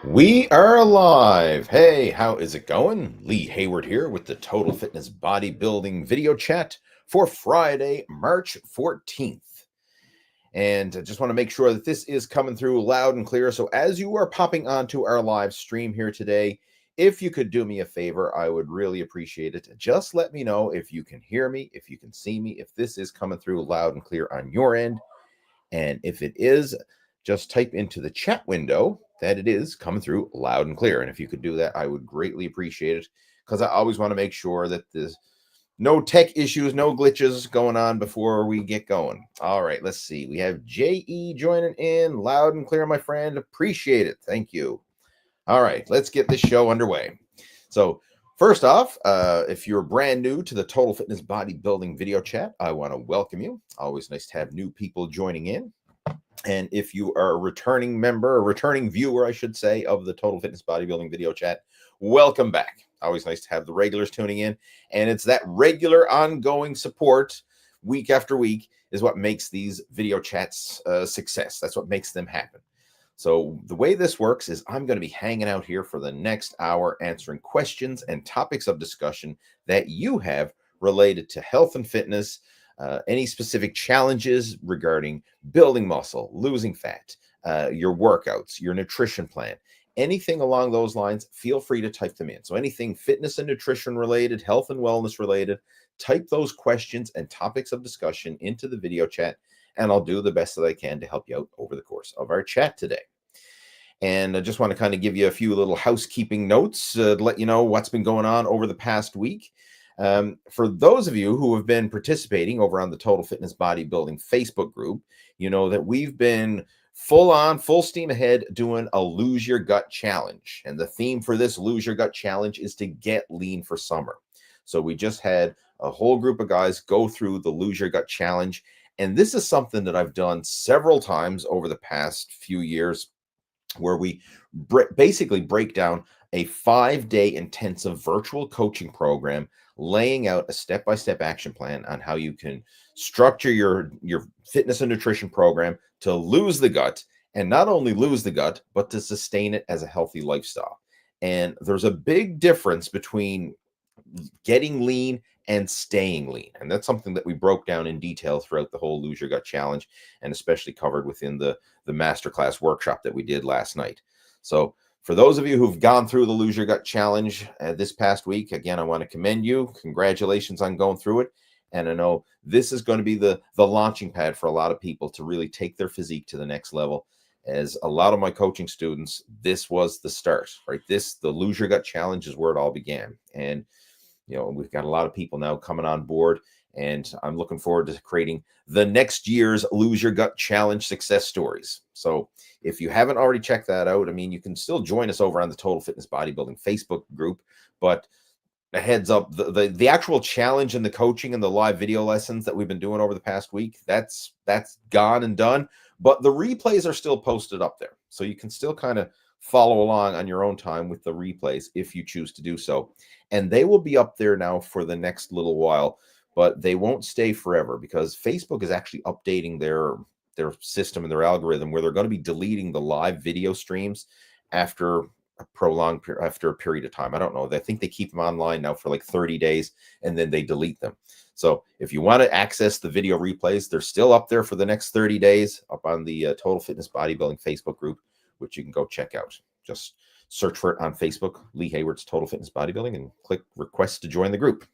We are live. Hey, how is it going? Lee Hayward here with the Total Fitness Bodybuilding video chat for Friday, March 14th. And I just want to make sure that this is coming through loud and clear. So as you are popping onto our live stream here today, if you could do me a favor, I would really appreciate it. Just let me know if you can hear me, if you can see me, if this is coming through loud and clear on your end. And if it is, just type into the chat window that it is coming through loud and clear. And if you could do that, I would greatly appreciate it, because I always want to make sure that there's no tech issues, no glitches going on before we get going. All right, let's see. We have JE joining in loud and clear, my friend. Appreciate it. Thank you. All right, let's get this show underway. So first off, if you're brand new to the Total Fitness Bodybuilding video chat, I want to welcome you. Always nice to have new people joining in. And if you are a returning member, a returning viewer, I should say, of the Total Fitness Bodybuilding video chat, welcome back. Always nice to have the regulars tuning in. And it's that regular ongoing support week after week is what makes these video chats a success. That's what makes them happen. So the way this works is I'm going to be hanging out here for the next hour answering questions and topics of discussion that you have related to health and fitness, any specific challenges regarding building muscle, losing fat, your workouts, your nutrition plan, anything along those lines, feel free to type them in. So anything fitness and nutrition related, health and wellness related, type those questions and topics of discussion into the video chat, and I'll do the best that I can to help you out over the course of our chat today. And I just want to kind of give you a few little housekeeping notes to let you know what's been going on over the past week. For those of you who have been participating over on the Total Fitness Bodybuilding Facebook group, you know that we've been full steam ahead doing a Lose Your Gut Challenge. And the theme for this Lose Your Gut Challenge is to get lean for summer. So we just had a whole group of guys go through the Lose Your Gut Challenge. And this is something that I've done several times over the past few years, where we basically break down a 5-day intensive virtual coaching program, laying out a step-by-step action plan on how you can structure your fitness and nutrition program to lose the gut, and not only lose the gut, but to sustain it as a healthy lifestyle. And there's a big difference between getting lean and staying lean. And that's something that we broke down in detail throughout the whole Lose Your Gut Challenge, and especially covered within the masterclass workshop that we did last night. So for those of you who've gone through the Lose Your Gut Challenge this past week, again, I want to commend you. Congratulations on going through it. And I know this is going to be the launching pad for a lot of people to really take their physique to the next level. As a lot of my coaching students, this was the start, right? The Lose Your Gut Challenge is where it all began. And you know, we've got a lot of people now coming on board, and I'm looking forward to creating the next year's Lose Your Gut Challenge success stories. So if you haven't already checked that out, I mean, you can still join us over on the Total Fitness Bodybuilding Facebook group, but a heads up, the actual challenge and the coaching and the live video lessons that we've been doing over the past week, that's gone and done, but the replays are still posted up there. So you can still kind of follow along on your own time with the replays if you choose to do so. And they will be up there now for the next little while, but they won't stay forever, because Facebook is actually updating their system and their algorithm, where they're going to be deleting the live video streams after a period of time. I don't know. I think they keep them online now for like 30 days and then they delete them. So if you want to access the video replays, they're still up there for the next 30 days up on the Total Fitness Bodybuilding Facebook group, which you can go check out. Just search for it on Facebook, Lee Hayward's Total Fitness Bodybuilding, and click request to join the group.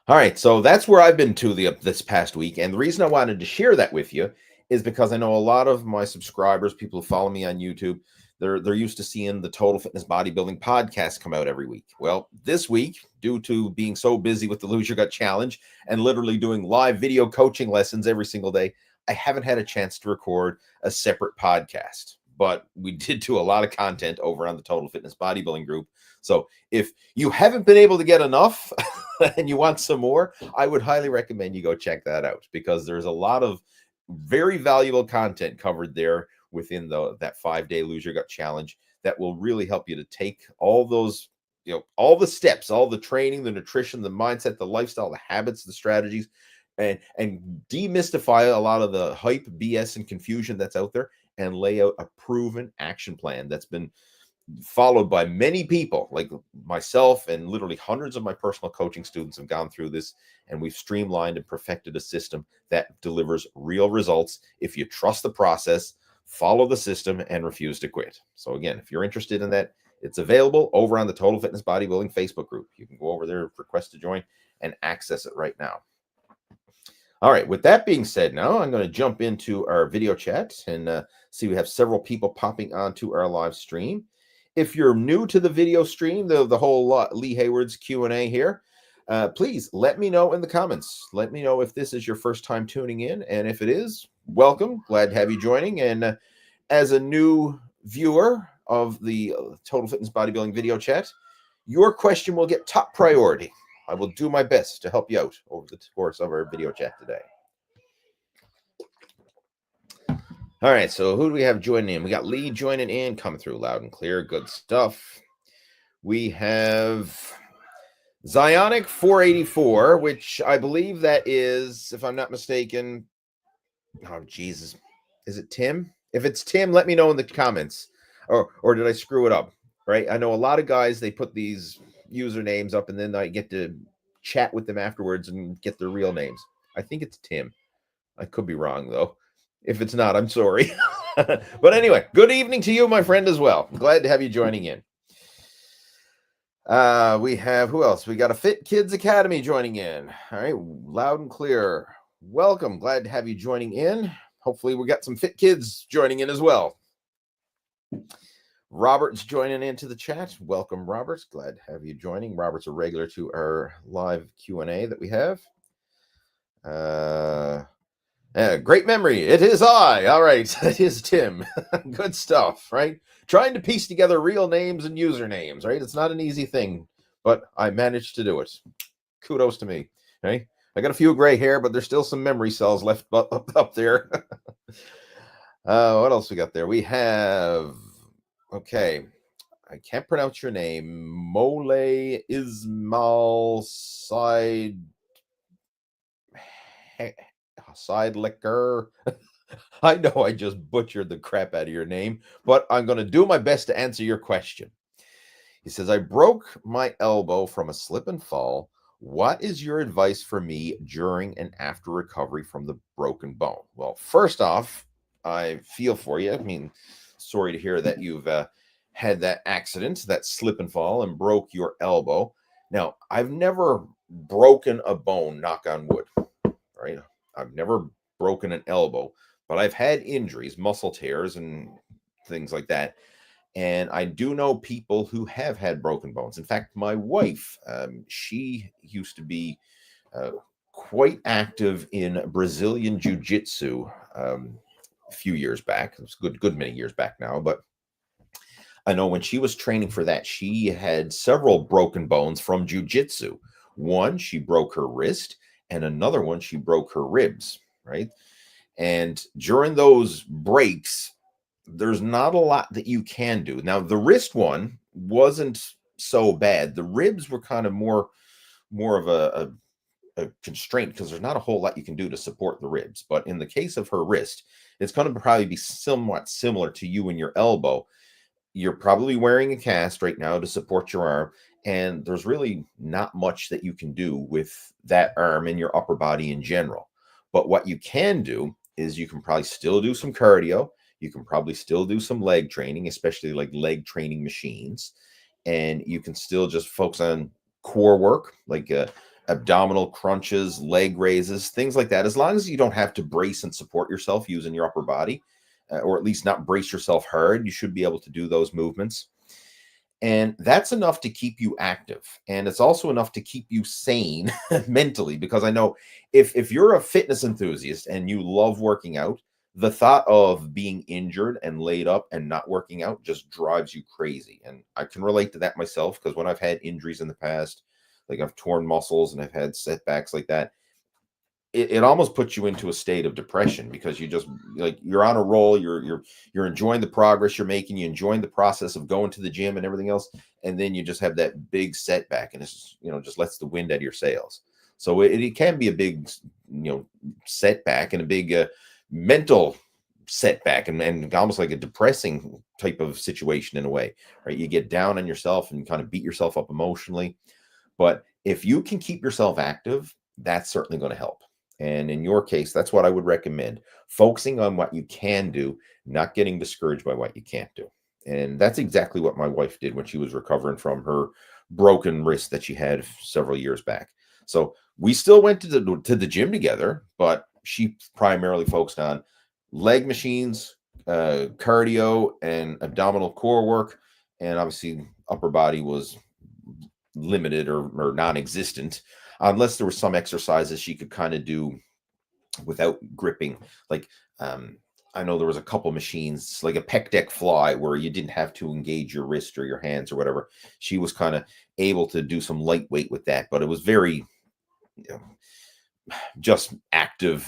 All right, so that's where I've been to this past week. And the reason I wanted to share that with you is because I know a lot of my subscribers, people who follow me on YouTube, they're used to seeing the Total Fitness Bodybuilding podcast come out every week. Well, this week, due to being so busy with the Lose Your Gut Challenge and literally doing live video coaching lessons every single day, I haven't had a chance to record a separate podcast. But we did do a lot of content over on the Total Fitness Bodybuilding group. So if you haven't been able to get enough and you want some more, I would highly recommend you go check that out, because there's a lot of very valuable content covered there within that 5-day Lose Your Gut Challenge that will really help you to take all those, all the steps, all the training, the nutrition, the mindset, the lifestyle, the habits, the strategies, and demystify a lot of the hype, BS, and confusion that's out there, and lay out a proven action plan that's been followed by many people like myself, and literally hundreds of my personal coaching students have gone through this, and we've streamlined and perfected a system that delivers real results if you trust the process, follow the system, and refuse to quit. So again, if you're interested in that, it's available over on the Total Fitness Bodybuilding Facebook group. You can go over there, request to join, and access it right now. All right, with that being said, now I'm going to jump into our video chat and see we have several people popping onto our live stream. If you're new to the video stream, the whole Lee Hayward's Q&A here, please let me know in the comments. Let me know if this is your first time tuning in, and if it is, welcome. Glad to have you joining. And as a new viewer of the Total Fitness Bodybuilding video chat, your question will get top priority. I will do my best to help you out over the course of our video chat today. All right, so who do we have joining in? We got Lee joining in, coming through loud and clear. Good stuff. We have Zionic 484, which I believe that is, if I'm not mistaken, oh, Jesus. Is it Tim? If it's Tim, let me know in the comments. Or did I screw it up? Right? I know a lot of guys, they put these usernames up and then I get to chat with them afterwards and get their real names. I think it's Tim. I could be wrong, though. If it's not, I'm sorry. But anyway, good evening to you, my friend, as well. Glad to have you joining in. We have, who else? We got a Fit Kids Academy joining in. All right, loud and clear. Welcome. Glad to have you joining in. Hopefully we got some fit kids joining in as well. Robert's joining into the chat. Welcome, Robert. Glad to have you joining. Robert's a regular to our live Q&A that we have. Great memory. It is I. All right. It is Tim. Good stuff, right? Trying to piece together real names and usernames, right? It's not an easy thing, but I managed to do it. Kudos to me, right? I got a few gray hair, but there's still some memory cells left up there. What else we got there? We have, okay, I can't pronounce your name. Mole Ismail Side Liquor. I know I just butchered the crap out of your name, but I'm going to do my best to answer your question. He says, I broke my elbow from a slip and fall. What is your advice for me during and after recovery from the broken bone? Well, first off, I feel for you. I mean, sorry to hear that you've had that accident, that slip and fall, and broke your elbow. Now, I've never broken a bone, knock on wood, right? I've never broken an elbow, but I've had injuries, muscle tears and things like that. And I do know people who have had broken bones. In fact, my wife, she used to be quite active in Brazilian Jiu-Jitsu a few years back. It was good many years back now. But I know when she was training for that, she had several broken bones from Jiu-Jitsu. One, she broke her wrist, and another one, she broke her ribs, right? And during those breaks, there's not a lot that you can do. Now, the wrist one wasn't so bad. The ribs were kind of more of a constraint because there's not a whole lot you can do to support the ribs. But in the case of her wrist, it's going to probably be somewhat similar to you and your elbow. You're probably wearing a cast right now to support your arm, and there's really not much that you can do with that arm and your upper body in general. But what you can do is you can probably still do some cardio. You can probably still do some leg training, especially like leg training machines. And you can still just focus on core work, like abdominal crunches, leg raises, things like that. As long as you don't have to brace and support yourself using your upper body, or at least not brace yourself hard, you should be able to do those movements. And that's enough to keep you active. And it's also enough to keep you sane mentally, because I know if you're a fitness enthusiast and you love working out, the thought of being injured and laid up and not working out just drives you crazy. And I can relate to that myself, because when I've had injuries in the past, like I've torn muscles and I've had setbacks like that, it almost puts you into a state of depression, because you just like you're on a roll, you're enjoying the progress you're making, you're enjoying the process of going to the gym and everything else, and then you just have that big setback, and it's just lets the wind out of your sails. So it can be a big setback and a big mental setback and almost like a depressing type of situation in a way, right? You get down on yourself and kind of beat yourself up emotionally. But if you can keep yourself active, that's certainly going to help. And in your case, that's what I would recommend, focusing on what you can do, not getting discouraged by what you can't do. And that's exactly what my wife did when she was recovering from her broken wrist that she had several years back. So we still went to the gym together, but she primarily focused on leg machines, cardio, and abdominal core work. And obviously, upper body was limited or non-existent, unless there were some exercises she could kind of do without gripping. Like, I know there was a couple machines, like a pec deck fly, where you didn't have to engage your wrist or your hands or whatever. She was kind of able to do some lightweight with that, but it was very, you know, just active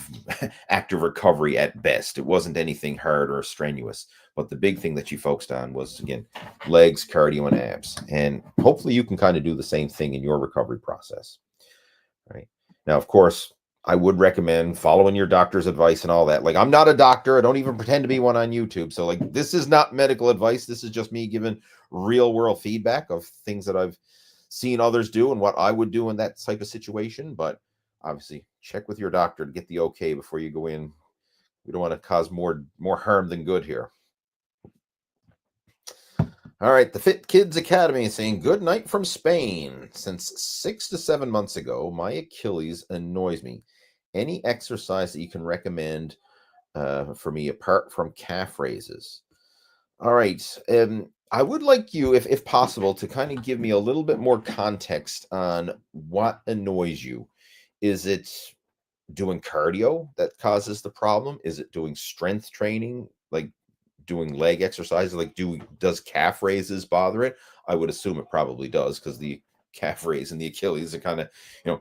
active recovery at best. It wasn't anything hard or strenuous, but the big thing that she focused on was, again, legs, cardio, and abs. And hopefully you can kind of do the same thing in your recovery process, right? Now, of course, I would recommend following your doctor's advice and all that. Like, I'm not a doctor. I don't even pretend to be one on YouTube. So, like, this is not medical advice. This is just me giving real world feedback of things that I've seen others do and what I would do in that type of situation. But obviously, check with your doctor to get the okay before you go in. We don't want to cause more harm than good here. All right, the Fit Kids Academy is saying, good night from Spain. Since 6 to 7 months ago, my Achilles annoys me. Any exercise that you can recommend for me apart from calf raises? All right. I would like you, if possible, to kind of give me a little bit more context on what annoys you. Is it doing cardio that causes the problem? Is it doing strength training, like doing leg exercises? Like, does calf raises bother it? I would assume it probably does, because the calf raise and the Achilles are kind of,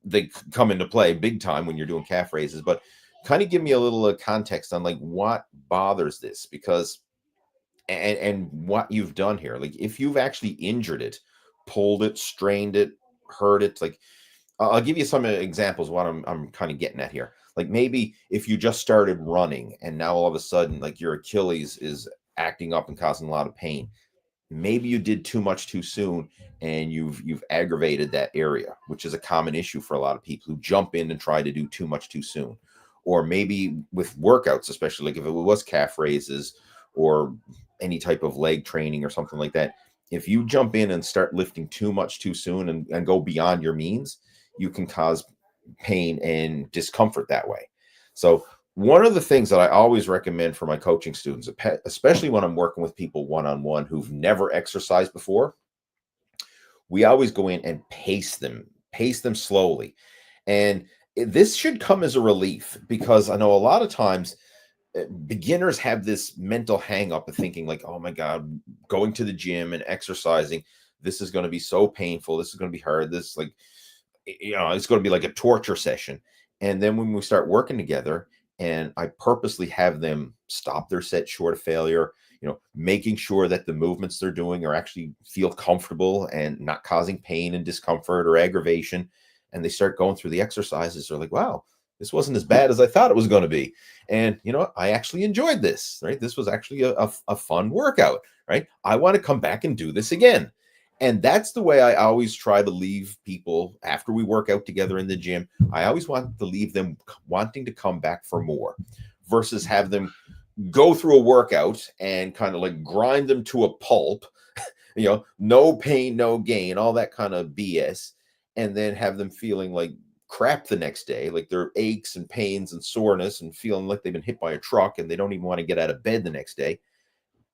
they come into play big time when you're doing calf raises. But kind of give me a little context on like what bothers this, because and what you've done here. Like, if you've actually injured it, pulled it, strained it, hurt it, like, I'll give you some examples of what I'm kind of getting at here. Like, maybe if you just started running and now all of a sudden, like, your Achilles is acting up and causing a lot of pain. Maybe you did too much too soon and you've aggravated that area, which is a common issue for a lot of people who jump in and try to do too much too soon. Or maybe with workouts, especially like if it was calf raises or any type of leg training or something like that, if you jump in and start lifting too much too soon and go beyond your means, you can cause pain and discomfort that way. So one of the things that I always recommend for my coaching students, especially when I'm working with people one-on-one who've never exercised before, we always go in and pace them slowly. And this should come as a relief, because I know a lot of times beginners have this mental hang up of thinking like, oh my God, going to the gym and exercising, this is going to be so painful. This is going to be hard. This, like, it's going to be like a torture session. And then when we start working together and I purposely have them stop their set short of failure, making sure that the movements they're doing are actually feel comfortable and not causing pain and discomfort or aggravation, and they start going through the exercises, they're like, wow, this wasn't as bad as I thought it was going to be. And, I actually enjoyed this, right? This was actually a fun workout, right? I want to come back and do this again. And that's the way I always try to leave people after we work out together in the gym. I always want to leave them wanting to come back for more, versus have them go through a workout and kind of like grind them to a pulp, no pain, no gain, all that kind of BS. And then have them feeling like crap the next day, like their aches and pains and soreness and feeling like they've been hit by a truck and they don't even want to get out of bed the next day.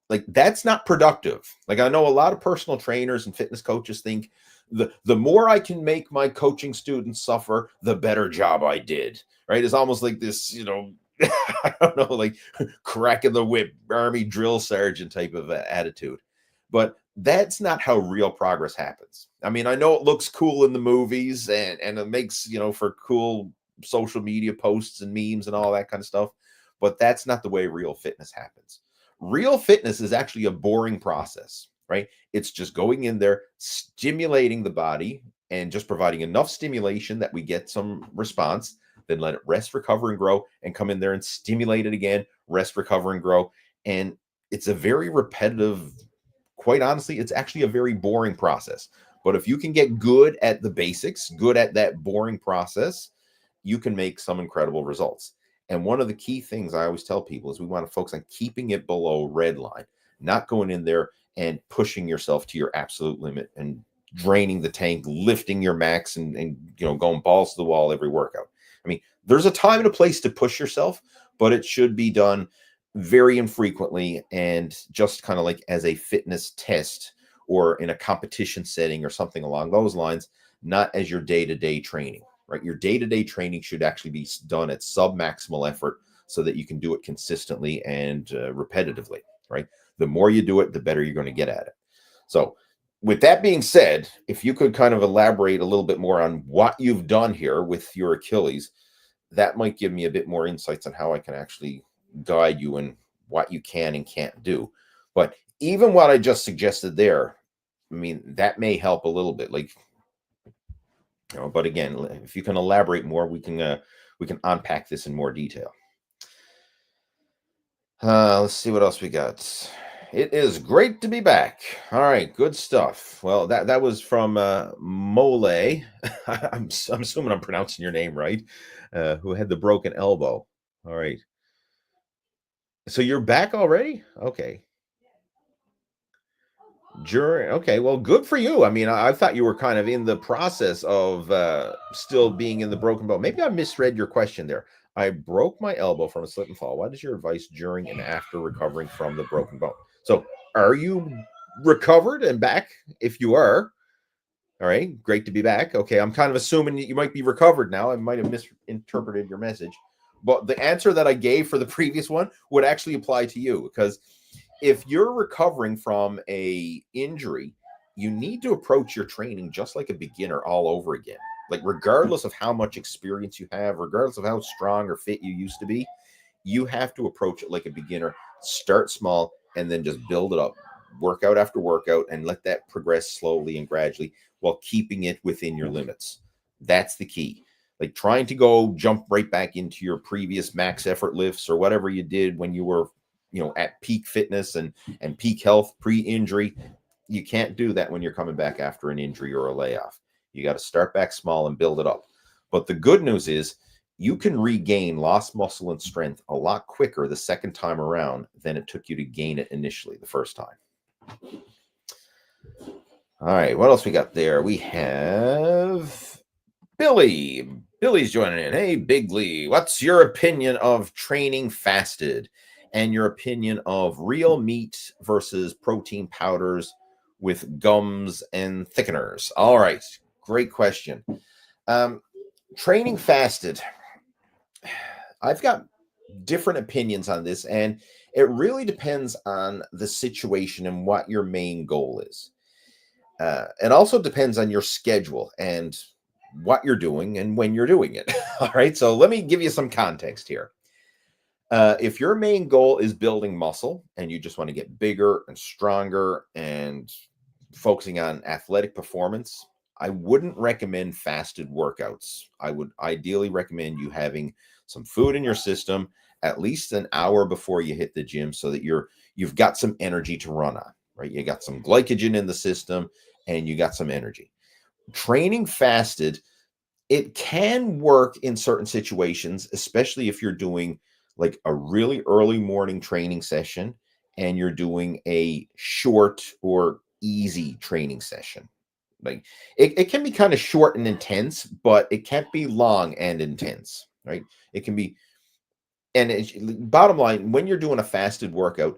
Like, that's not productive. Like, I know a lot of personal trainers and fitness coaches think the more I can make my coaching students suffer, the better job I did, right? It's almost like this, I don't know, like cracking the whip, army drill sergeant type of attitude. But that's not how real progress happens. I mean, I know it looks cool in the movies and it makes, for cool social media posts and memes and all that kind of stuff, but that's not the way real fitness happens. Real fitness is actually a boring process, right? It's just going in there, stimulating the body and just providing enough stimulation that we get some response. then let it rest, recover, and grow, and come in there and stimulate it again, rest, recover, and grow. And it's a very repetitive, quite honestly, it's actually a very boring process. But if you can get good at the basics, good at that boring process, you can make some incredible results. And one of the key things I always tell people is we want to focus on keeping it below red line, not going in there and pushing yourself to your absolute limit and draining the tank, lifting your max and going balls to the wall every workout. I mean, there's a time and a place to push yourself, but it should be done very infrequently and just kind of like as a fitness test or in a competition setting or something along those lines, not as your day-to-day training, right? Your day-to-day training should actually be done at sub-maximal effort so that you can do it consistently and repetitively, right? The more you do it, the better you're going to get at it. So with that being said, if you could kind of elaborate a little bit more on what you've done here with your Achilles, that might give me a bit more insights on how I can actually guide you in what you can and can't do. But even what I just suggested there, I mean, that may help a little bit. Like, but again, if you can elaborate more, we can unpack this in more detail. Let's see what else we got. It is great to be back. All right, good stuff. Well, that was from Mole. I'm assuming I'm pronouncing your name right. Who had the broken elbow. All right. So you're back already? Okay. Okay, well, good for you. I mean, I thought you were kind of in the process of still being in the broken bone. Maybe I misread your question there. I broke my elbow from a slip and fall. What is your advice during and after recovering from the broken bone? So, are you recovered and back? If you are, all right, great to be back. Okay, I'm kind of assuming that you might be recovered now. I might have misinterpreted your message. But the answer that I gave for the previous one would actually apply to you, because if you're recovering from a injury, you need to approach your training just like a beginner all over again. Like, regardless of how much experience you have, regardless of how strong or fit you used to be, you have to approach it like a beginner. Start small and then just build it up, workout after workout, and let that progress slowly and gradually while keeping it within your limits. That's the key. Like, trying to go jump right back into your previous max effort lifts or whatever you did when you were at peak fitness and peak health pre-injury, you can't do that when you're coming back after an injury or a layoff. You got to start back small and build it up. But the good news is you can regain lost muscle and strength a lot quicker the second time around than it took you to gain it initially the first time. All right, what else we got there? We have Billy. Billy's joining in. Hey, Big Lee, what's your opinion of training fasted and your opinion of real meat versus protein powders with gums and thickeners? All right, great question. Training fasted. I've got different opinions on this, and it really depends on the situation and what your main goal is. It also depends on your schedule and what you're doing and when you're doing it. All right, so let me give you some context here. If your main goal is building muscle and you just want to get bigger and stronger and focusing on athletic performance, I wouldn't recommend fasted workouts. I would ideally recommend you having some food in your system at least an hour before you hit the gym so that you've got some energy to run on, right? You got some glycogen in the system and you got some energy. Training fasted, it can work in certain situations, especially if you're doing like a really early morning training session and you're doing a short or easy training session. Like, it can be kind of short and intense, but it can't be long and intense, right? It can be, and bottom line, when you're doing a fasted workout,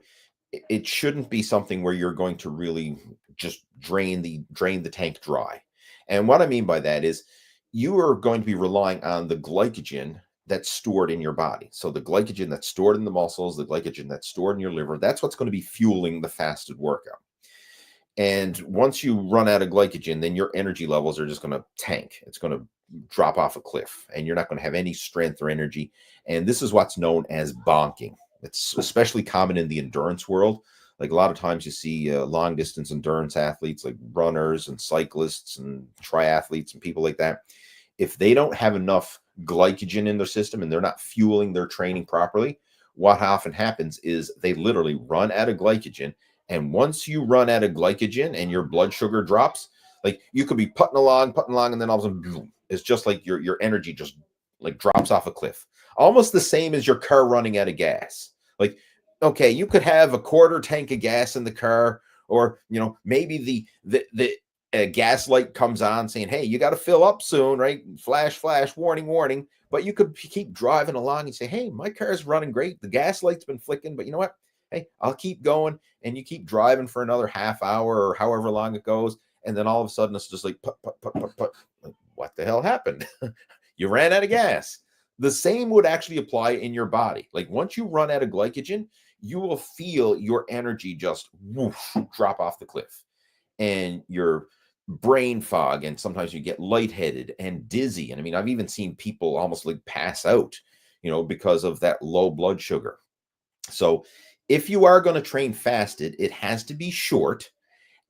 it shouldn't be something where you're going to really just drain the tank dry. And what I mean by that is you are going to be relying on the glycogen that's stored in your body. So the glycogen that's stored in the muscles, the glycogen that's stored in your liver, that's what's going to be fueling the fasted workout. And once you run out of glycogen, then your energy levels are just going to tank. It's going to drop off a cliff and you're not going to have any strength or energy. And this is what's known as bonking. It's especially common in the endurance world. Like, a lot of times you see long distance endurance athletes like runners and cyclists and triathletes and people like that. If they don't have enough glycogen in their system and they're not fueling their training properly, what often happens is they literally run out of glycogen. And once you run out of glycogen and your blood sugar drops, like you could be putting along, and then all of a sudden, boom, it's just like your energy just like drops off a cliff. Almost the same as your car running out of gas. Like, okay, you could have a quarter tank of gas in the car, or maybe the gas light comes on saying, hey, you got to fill up soon, right? Flash, flash, warning, warning. But you could keep driving along and say, hey, my car's running great. The gas light's been flicking, but you know what? Hey, I'll keep going. And you keep driving for another half hour or however long it goes. And then all of a sudden it's just like, put, put, put, put, put. Like, what the hell happened? You ran out of gas. The same would actually apply in your body. Like once you run out of glycogen, you will feel your energy just whoosh, drop off the cliff. And your brain fog, and sometimes you get lightheaded and dizzy. And I mean, I've even seen people almost like pass out, because of that low blood sugar. So if you are going to train fasted, it has to be short,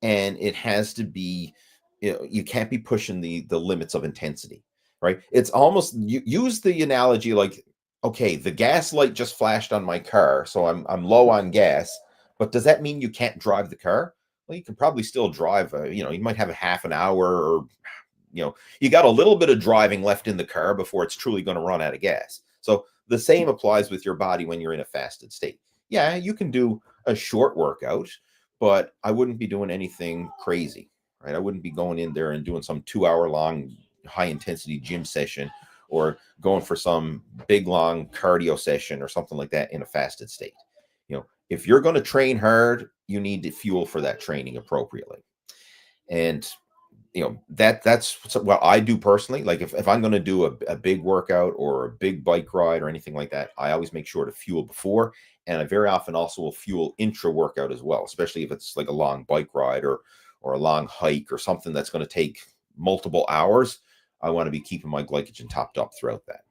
and it has to be, you can't be pushing the limits of intensity, right? It's almost, you use the analogy like, okay, the gas light just flashed on my car, so I'm low on gas, but does that mean you can't drive the car? Well, you can probably still drive, you might have a half an hour, or, you got a little bit of driving left in the car before it's truly going to run out of gas. So the same applies with your body when you're in a fasted state. Yeah, you can do a short workout, but I wouldn't be doing anything crazy, right? I wouldn't be going in there and doing some 2-hour long high intensity gym session, or going for some big long cardio session or something like that in a fasted state. If you're going to train hard, you need to fuel for that training appropriately. And that's what I do personally. Like if I'm going to do a big workout or a big bike ride or anything like that, I always make sure to fuel before. And I very often also will fuel intra workout as well, especially if it's like a long bike ride or a long hike or something that's going to take multiple hours. I want to be keeping my glycogen topped up throughout that.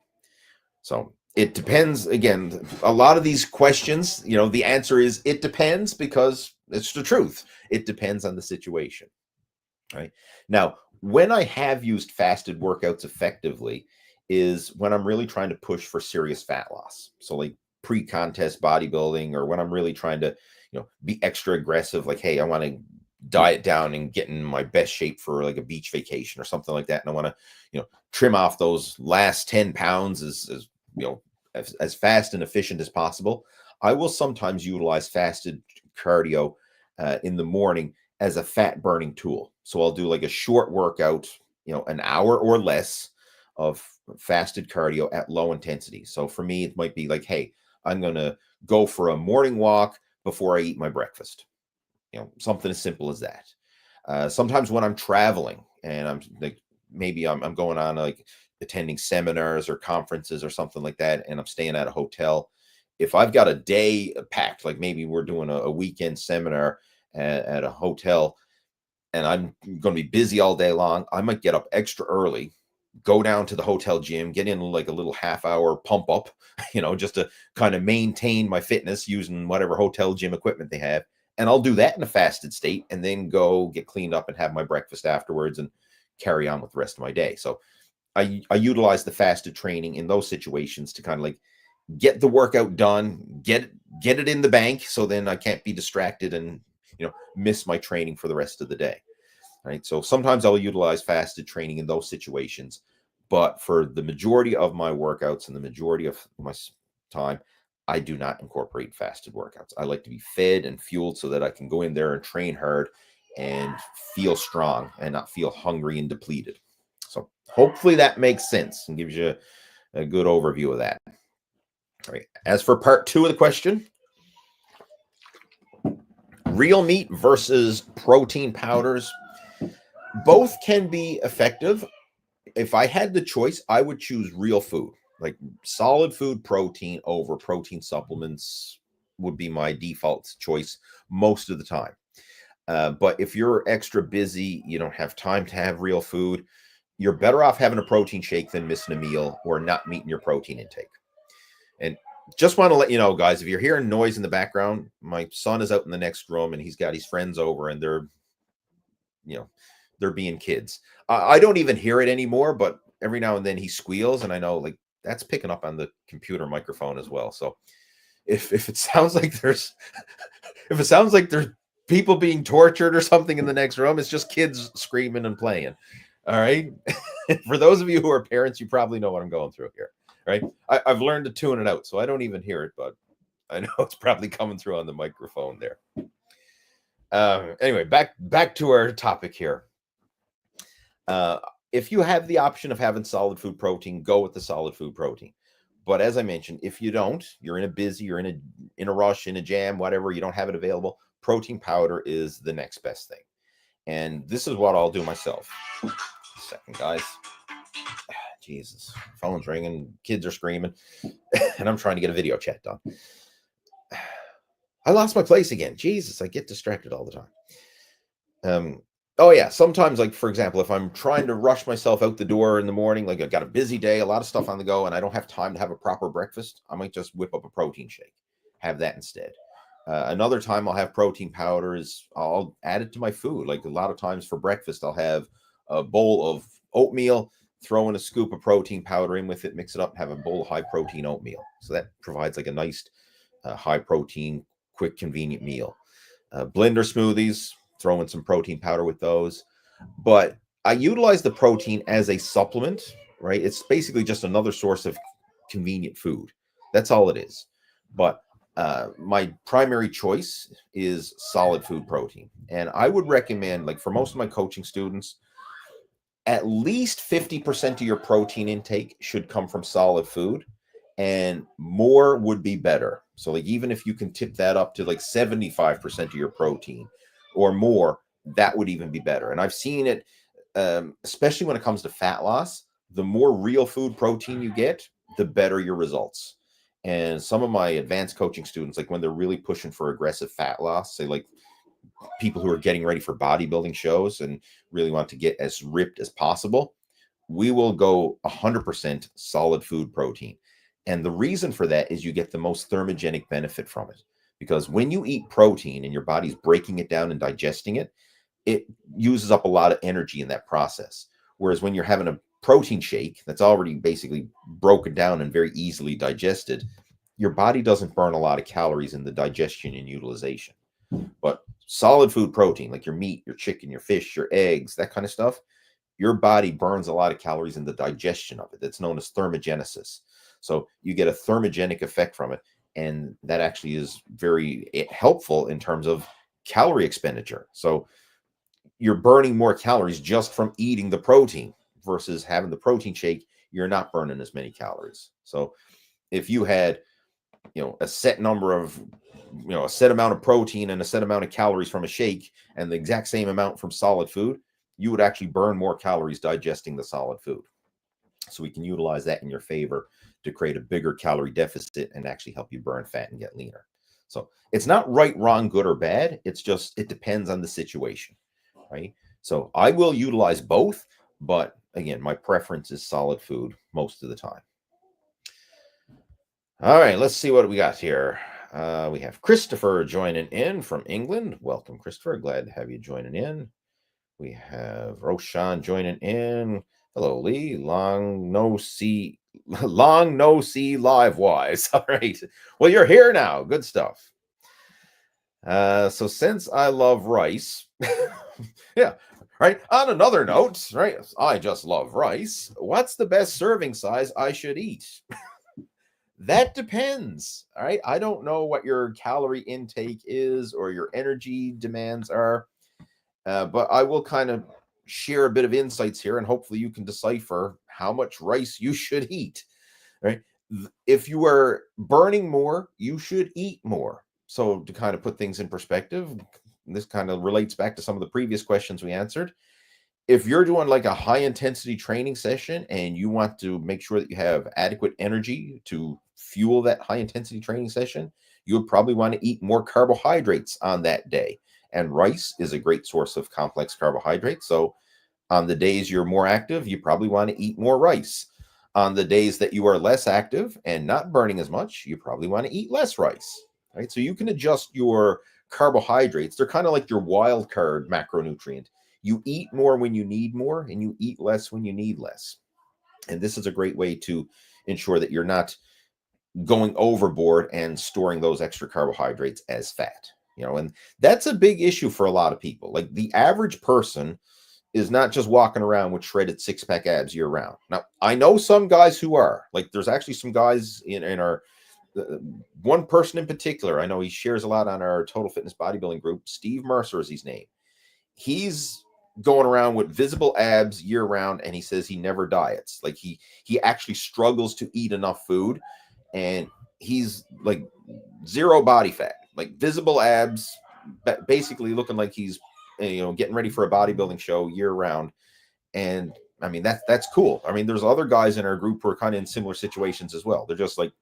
So it depends. Again, a lot of these questions, the answer is it depends, because it's the truth. It depends on the situation. Right now, when I have used fasted workouts effectively is when I'm really trying to push for serious fat loss. So like pre-contest bodybuilding, or when I'm really trying to, be extra aggressive, like, hey, I want to diet down and get in my best shape for like a beach vacation or something like that. And I want to, trim off those last 10 pounds as fast and efficient as possible. I will sometimes utilize fasted cardio in the morning as a fat burning tool. So I'll do like a short workout, an hour or less of fasted cardio at low intensity. So for me, it might be like, hey, I'm going to go for a morning walk before I eat my breakfast. Something as simple as that. Sometimes when I'm traveling and I'm like, maybe I'm going on like attending seminars or conferences or something like that, and I'm staying at a hotel. If I've got a day packed, like maybe we're doing a weekend seminar at a hotel, and I'm going to be busy all day long, I might get up extra early, go down to the hotel gym, get in like a little half-hour pump up, just to kind of maintain my fitness using whatever hotel gym equipment they have. And I'll do that in a fasted state, and then go get cleaned up and have my breakfast afterwards and carry on with the rest of my day. So I utilize the fasted training in those situations to kind of like get the workout done, get it in the bank, so then I can't be distracted and miss my training for the rest of the day. Right. So sometimes I'll utilize fasted training in those situations, but for the majority of my workouts and the majority of my time, I do not incorporate fasted workouts. I like to be fed and fueled so that I can go in there and train hard and feel strong and not feel hungry and depleted. So hopefully that makes sense and gives you a good overview of that. All right. As for part 2 of the question, real meat versus protein powders, both can be effective. If I had the choice, I would choose real food, like solid food protein over protein supplements would be my default choice most of the time. But if you're extra busy, you don't have time to have real food, you're better off having a protein shake than missing a meal or not meeting your protein intake. And just want to let you know, guys, if you're hearing noise in the background, my son is out in the next room and he's got his friends over and they're being kids. I don't even hear it anymore, but every now and then he squeals, and I know like that's picking up on the computer microphone as well. So if it sounds like there's if it sounds like there's people being tortured or something in the next room, it's just kids screaming and playing. All right. For those of you who are parents, you probably know what I'm going through here. Right. I've learned to tune it out, so I don't even hear it, but I know it's probably coming through on the microphone there. Anyway, back to our topic here. If you have the option of having solid food protein, go with the solid food protein. But as I mentioned, if you don't, you're in a busy, you're in a rush, in a jam, whatever, you don't have it available, protein powder is the next best thing. And this is what I'll do myself. Second, guys. Jesus, phone's ringing, kids are screaming, and I'm trying to get a video chat done. I lost my place again. Jesus, I get distracted all the time. Oh yeah, sometimes, like for example, if I'm trying to rush myself out the door in the morning, like I've got a busy day, a lot of stuff on the go, and I don't have time to have a proper breakfast, I might just whip up a protein shake, have that instead. Another time I'll have protein powders, I'll add it to my food. Like a lot of times for breakfast, I'll have a bowl of oatmeal, throw in a scoop of protein powder in with it, mix it up, have a bowl of high protein oatmeal. So that provides like a nice high protein, quick, convenient meal. Blender smoothies, throw in some protein powder with those. But I utilize the protein as a supplement, right? It's basically just another source of convenient food. That's all it is. But my primary choice is solid food protein. And I would recommend, like for most of my coaching students, at least 50% of your protein intake should come from solid food, and more would be better. So like even if you can tip that up to like 75% of your protein or more, that would even be better. And I've seen it, especially when it comes to fat loss, the more real food protein you get, the better your results. And some of my advanced coaching students, like when they're really pushing for aggressive fat loss, say like people who are getting ready for bodybuilding shows and really want to get as ripped as possible, we will go 100% solid food protein. And the reason for that is you get the most thermogenic benefit from it. Because when you eat protein and your body's breaking it down and digesting it, it uses up a lot of energy in that process. Whereas when you're having a protein shake that's already basically broken down and very easily digested, your body doesn't burn a lot of calories in the digestion and utilization. But solid food protein, like your meat, your chicken, your fish, your eggs, that kind of stuff, your body burns a lot of calories in the digestion of it. That's known as thermogenesis. So you get a thermogenic effect from it. And that actually is very helpful in terms of calorie expenditure. So you're burning more calories just from eating the protein versus having the protein shake. You're not burning as many calories. So if you had, a set number of, a set amount of protein and a set amount of calories from a shake and the exact same amount from solid food, you would actually burn more calories digesting the solid food. So we can utilize that in your favor to create a bigger calorie deficit and actually help you burn fat and get leaner. So it's not right, wrong, good, or bad. It's just, it depends on the situation, right? So I will utilize both, but again, my preference is solid food most of the time. All right, let's see what we got here. We have Christopher joining in from England. Welcome, Christopher. Glad to have you joining in. We have Roshan joining in. Hello, Lee. Long no see live wise. All right. Well, you're here now. Good stuff. So since I love rice, yeah, right. On another note, right, I just love rice. What's the best serving size I should eat? That depends. All right. I don't know what your calorie intake is or your energy demands are, but I will kind of share a bit of insights here, and hopefully you can decipher how much rice you should eat. Right. If you are burning more, you should eat more. So to kind of put things in perspective, this kind of relates back to some of the previous questions we answered. If you're doing like a high intensity training session and you want to make sure that you have adequate energy to fuel that high intensity training session, you would probably want to eat more carbohydrates on that day. And rice is a great source of complex carbohydrates. So on the days you're more active, you probably want to eat more rice. On the days that you are less active and not burning as much, you probably want to eat less rice, right? So you can adjust your carbohydrates. They're kind of like your wild card macronutrient. You eat more when you need more, and you eat less when you need less. And this is a great way to ensure that you're not going overboard and storing those extra carbohydrates as fat. And that's a big issue for a lot of people. Like the average person is not just walking around with shredded six-pack abs year round. Now, I know some guys who are. Like there's actually some guys in our one person in particular. I know he shares a lot on our Total Fitness Bodybuilding group. Steve Mercer is his name. He's going around with visible abs year round, and he says he never diets. Like he actually struggles to eat enough food, and he's like zero body fat, like visible abs, basically looking like he's getting ready for a bodybuilding show year round. And I mean that's cool. I mean, there's other guys in our group who are kind of in similar situations as well. They're just like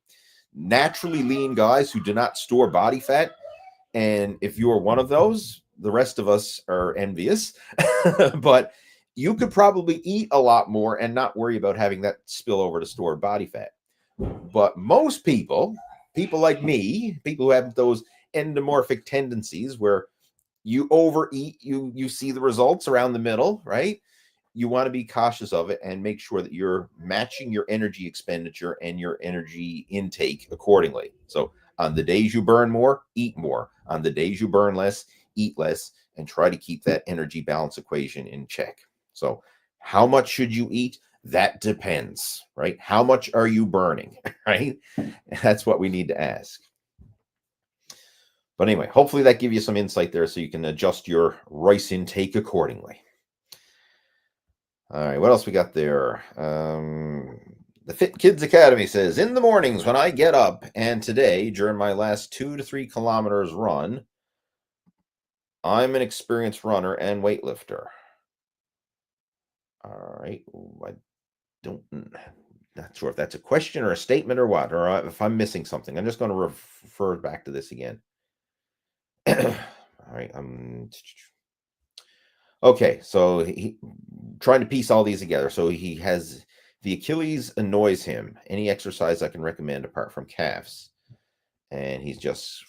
naturally lean guys who do not store body fat. And if you are one of those, the rest of us are envious. But you could probably eat a lot more and not worry about having that spill over to stored body fat. But most people like me, people who have those endomorphic tendencies where you overeat, you see the results around the middle, right? You want to be cautious of it and make sure that you're matching your energy expenditure and your energy intake accordingly. So on the days you burn more, eat more. On the days you burn less, eat less, and try to keep that energy balance equation in check. So how much should you eat? That depends, right? How much are you burning, right? That's what we need to ask. But anyway, hopefully that gives you some insight there so you can adjust your rice intake accordingly. All right, what else we got there? The Fit Kids Academy says, in the mornings when I get up, and today during my last 2 to 3 kilometers run, I'm an experienced runner and weightlifter. All right, not sure if that's a question or a statement or what, or if I'm missing something. I'm just going to refer back to this again. All right, okay, so he trying to piece all these together. So he has the Achilles annoys him. Any exercise I can recommend apart from calves? And he's just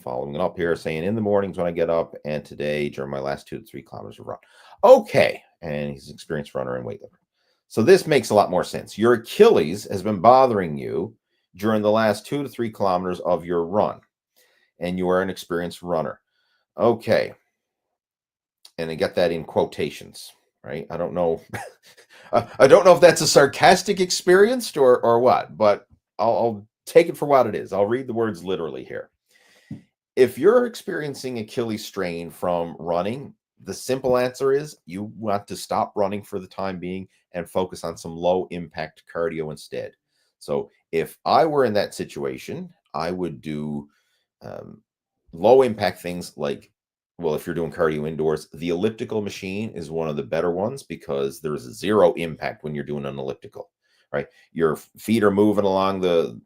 following it up here, saying in the mornings when I get up, and today during my last 2 to 3 kilometers of run. Okay, and he's an experienced runner and weightlifter. So this makes a lot more sense. Your Achilles has been bothering you during the last 2 to 3 kilometers of your run, and you are an experienced runner. Okay. And they got that in quotations, right? I don't know. I don't know if that's a sarcastic experience or what, but I'll take it for what it is. I'll read the words literally here. If you're experiencing Achilles strain from running, the simple answer is you want to stop running for the time being and focus on some low impact cardio instead. So if I were in that situation, I would do low impact things like, well, if you're doing cardio indoors, the elliptical machine is one of the better ones because there's zero impact when you're doing an elliptical, right? Your feet are moving along the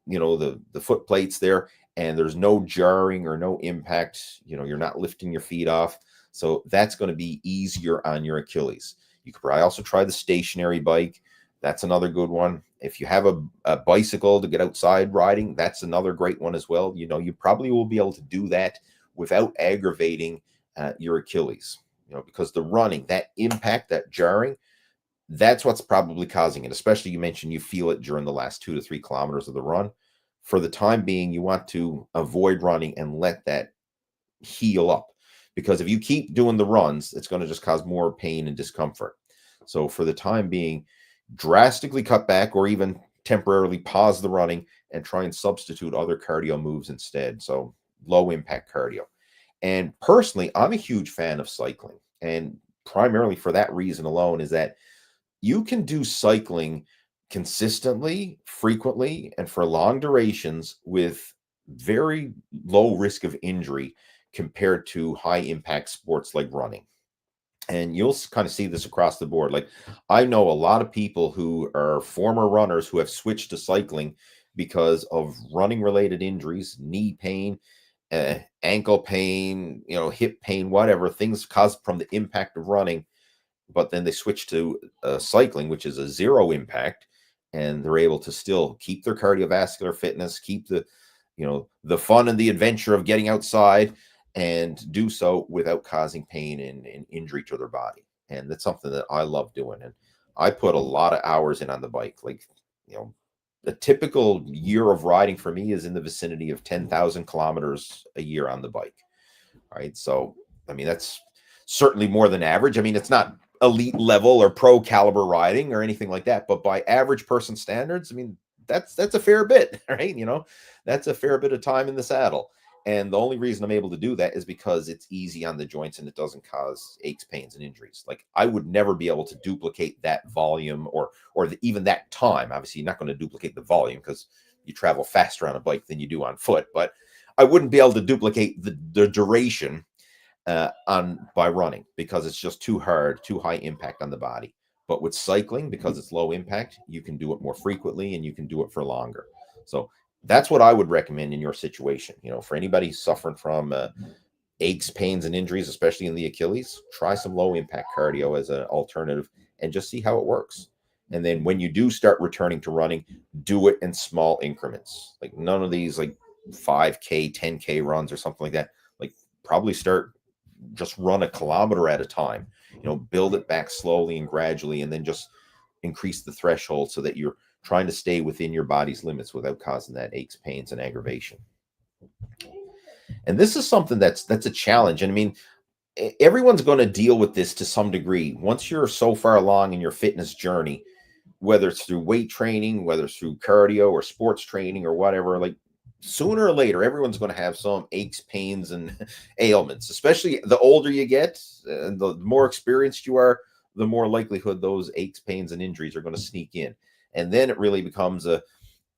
foot plates there, and there's no jarring or no impact. You're not lifting your feet off. So that's going to be easier on your Achilles. You could probably also try the stationary bike. That's another good one. If you have a bicycle to get outside riding, that's another great one as well. You probably will be able to do that without aggravating your Achilles, because the running, that impact, that jarring, that's what's probably causing it. Especially, you mentioned you feel it during the last 2 to 3 kilometers of the run. For the time being, you want to avoid running and let that heal up, because if you keep doing the runs, it's going to just cause more pain and discomfort. So for the time being, drastically cut back or even temporarily pause the running and try and substitute other cardio moves instead. So low impact cardio. And personally, I'm a huge fan of cycling. And primarily for that reason alone is that you can do cycling consistently, frequently, and for long durations with very low risk of injury compared to high impact sports like running. And you'll kind of see this across the board. Like, I know a lot of people who are former runners who have switched to cycling because of running related injuries, knee pain, ankle pain, hip pain, whatever, things caused from the impact of running. But then they switch to cycling, which is a zero impact, and they're able to still keep their cardiovascular fitness, keep the fun and the adventure of getting outside, and do so without causing pain and injury to their body. And that's something that I love doing. And I put a lot of hours in on the bike. Like, you know, a typical year of riding for me is in the vicinity of 10,000 kilometers a year on the bike. Right. So, I mean, that's certainly more than average. I mean, it's not elite level or pro caliber riding or anything like that, but by average person standards, I mean, that's a fair bit, right? You know, that's a fair bit of time in the saddle. And the only reason I'm able to do that is because it's easy on the joints and it doesn't cause aches, pains, and injuries. Like, I would never be able to duplicate that volume or even that time. Obviously, you're not going to duplicate the volume because you travel faster on a bike than you do on foot. But I wouldn't be able to duplicate the duration on by running because it's just too hard, too high impact on the body. But with cycling, because it's low impact, you can do it more frequently and you can do it for longer. So that's what I would recommend in your situation. You know, for anybody suffering from aches, pains, and injuries, especially in the Achilles, try some low impact cardio as an alternative and just see how it works. And then when you do start returning to running, do it in small increments. Like, none of these like 5K, 10K runs or something like that. Like, probably start just run a kilometer at a time. You know, build it back slowly and gradually, and then just increase the threshold so that you're trying to stay within your body's limits without causing that aches, pains, and aggravation. And this is something that's a challenge. And I mean, everyone's going to deal with this to some degree. Once you're so far along in your fitness journey, whether it's through weight training, whether it's through cardio or sports training or whatever, like, sooner or later, everyone's going to have some aches, pains, and ailments, especially the older you get and the more experienced you are, the more likelihood those aches, pains, and injuries are going to sneak in. And then it really becomes a,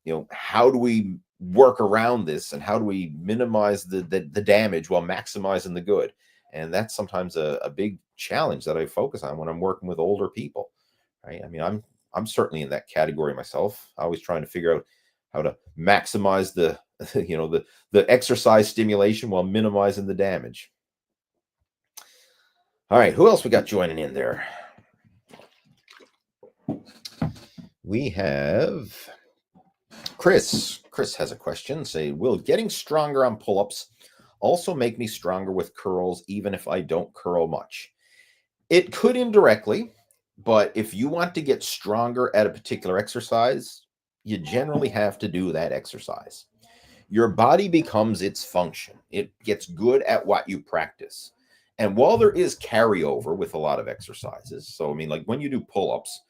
you know, how do we work around this and how do we minimize the damage while maximizing the good? And that's sometimes a big challenge that I focus on when I'm working with older people, right? I mean, I'm certainly in that category myself. Always trying to figure out how to maximize the you know, the exercise stimulation while minimizing the damage. All right, who else we got joining in there? We have Chris. Chris has a question. Say, will getting stronger on pull-ups also make me stronger with curls, even if I don't curl much? It could indirectly, but if you want to get stronger at a particular exercise, you generally have to do that exercise. Your body becomes its function. It gets good at what you practice. And while there is carryover with a lot of exercises, so I mean, like, when you do pull-ups,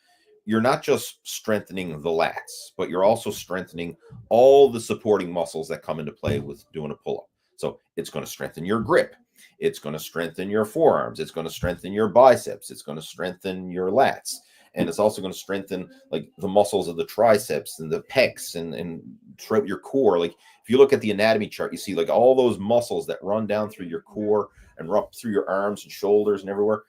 you're not just strengthening the lats, but you're also strengthening all the supporting muscles that come into play with doing a pull-up. So it's going to strengthen your grip. It's going to strengthen your forearms. It's going to strengthen your biceps. It's going to strengthen your lats. And it's also going to strengthen, like, the muscles of the triceps and the pecs and throughout your core. Like, if you look at the anatomy chart, you see, like, all those muscles that run down through your core and run up through your arms and shoulders and everywhere.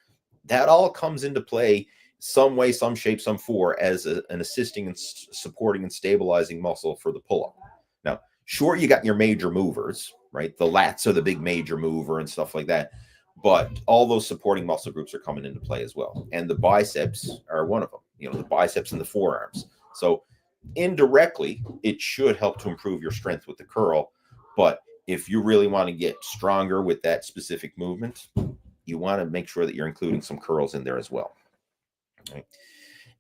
That all comes into play some way, some shape, some form as an assisting and supporting and stabilizing muscle for the pull-up. Now, sure, you got your major movers, right? The lats are the big major mover and stuff like that. But all those supporting muscle groups are coming into play as well. And the biceps are one of them, you know, the biceps and the forearms. So indirectly, it should help to improve your strength with the curl. But if you really want to get stronger with that specific movement, you want to make sure that you're including some curls in there as well. Right?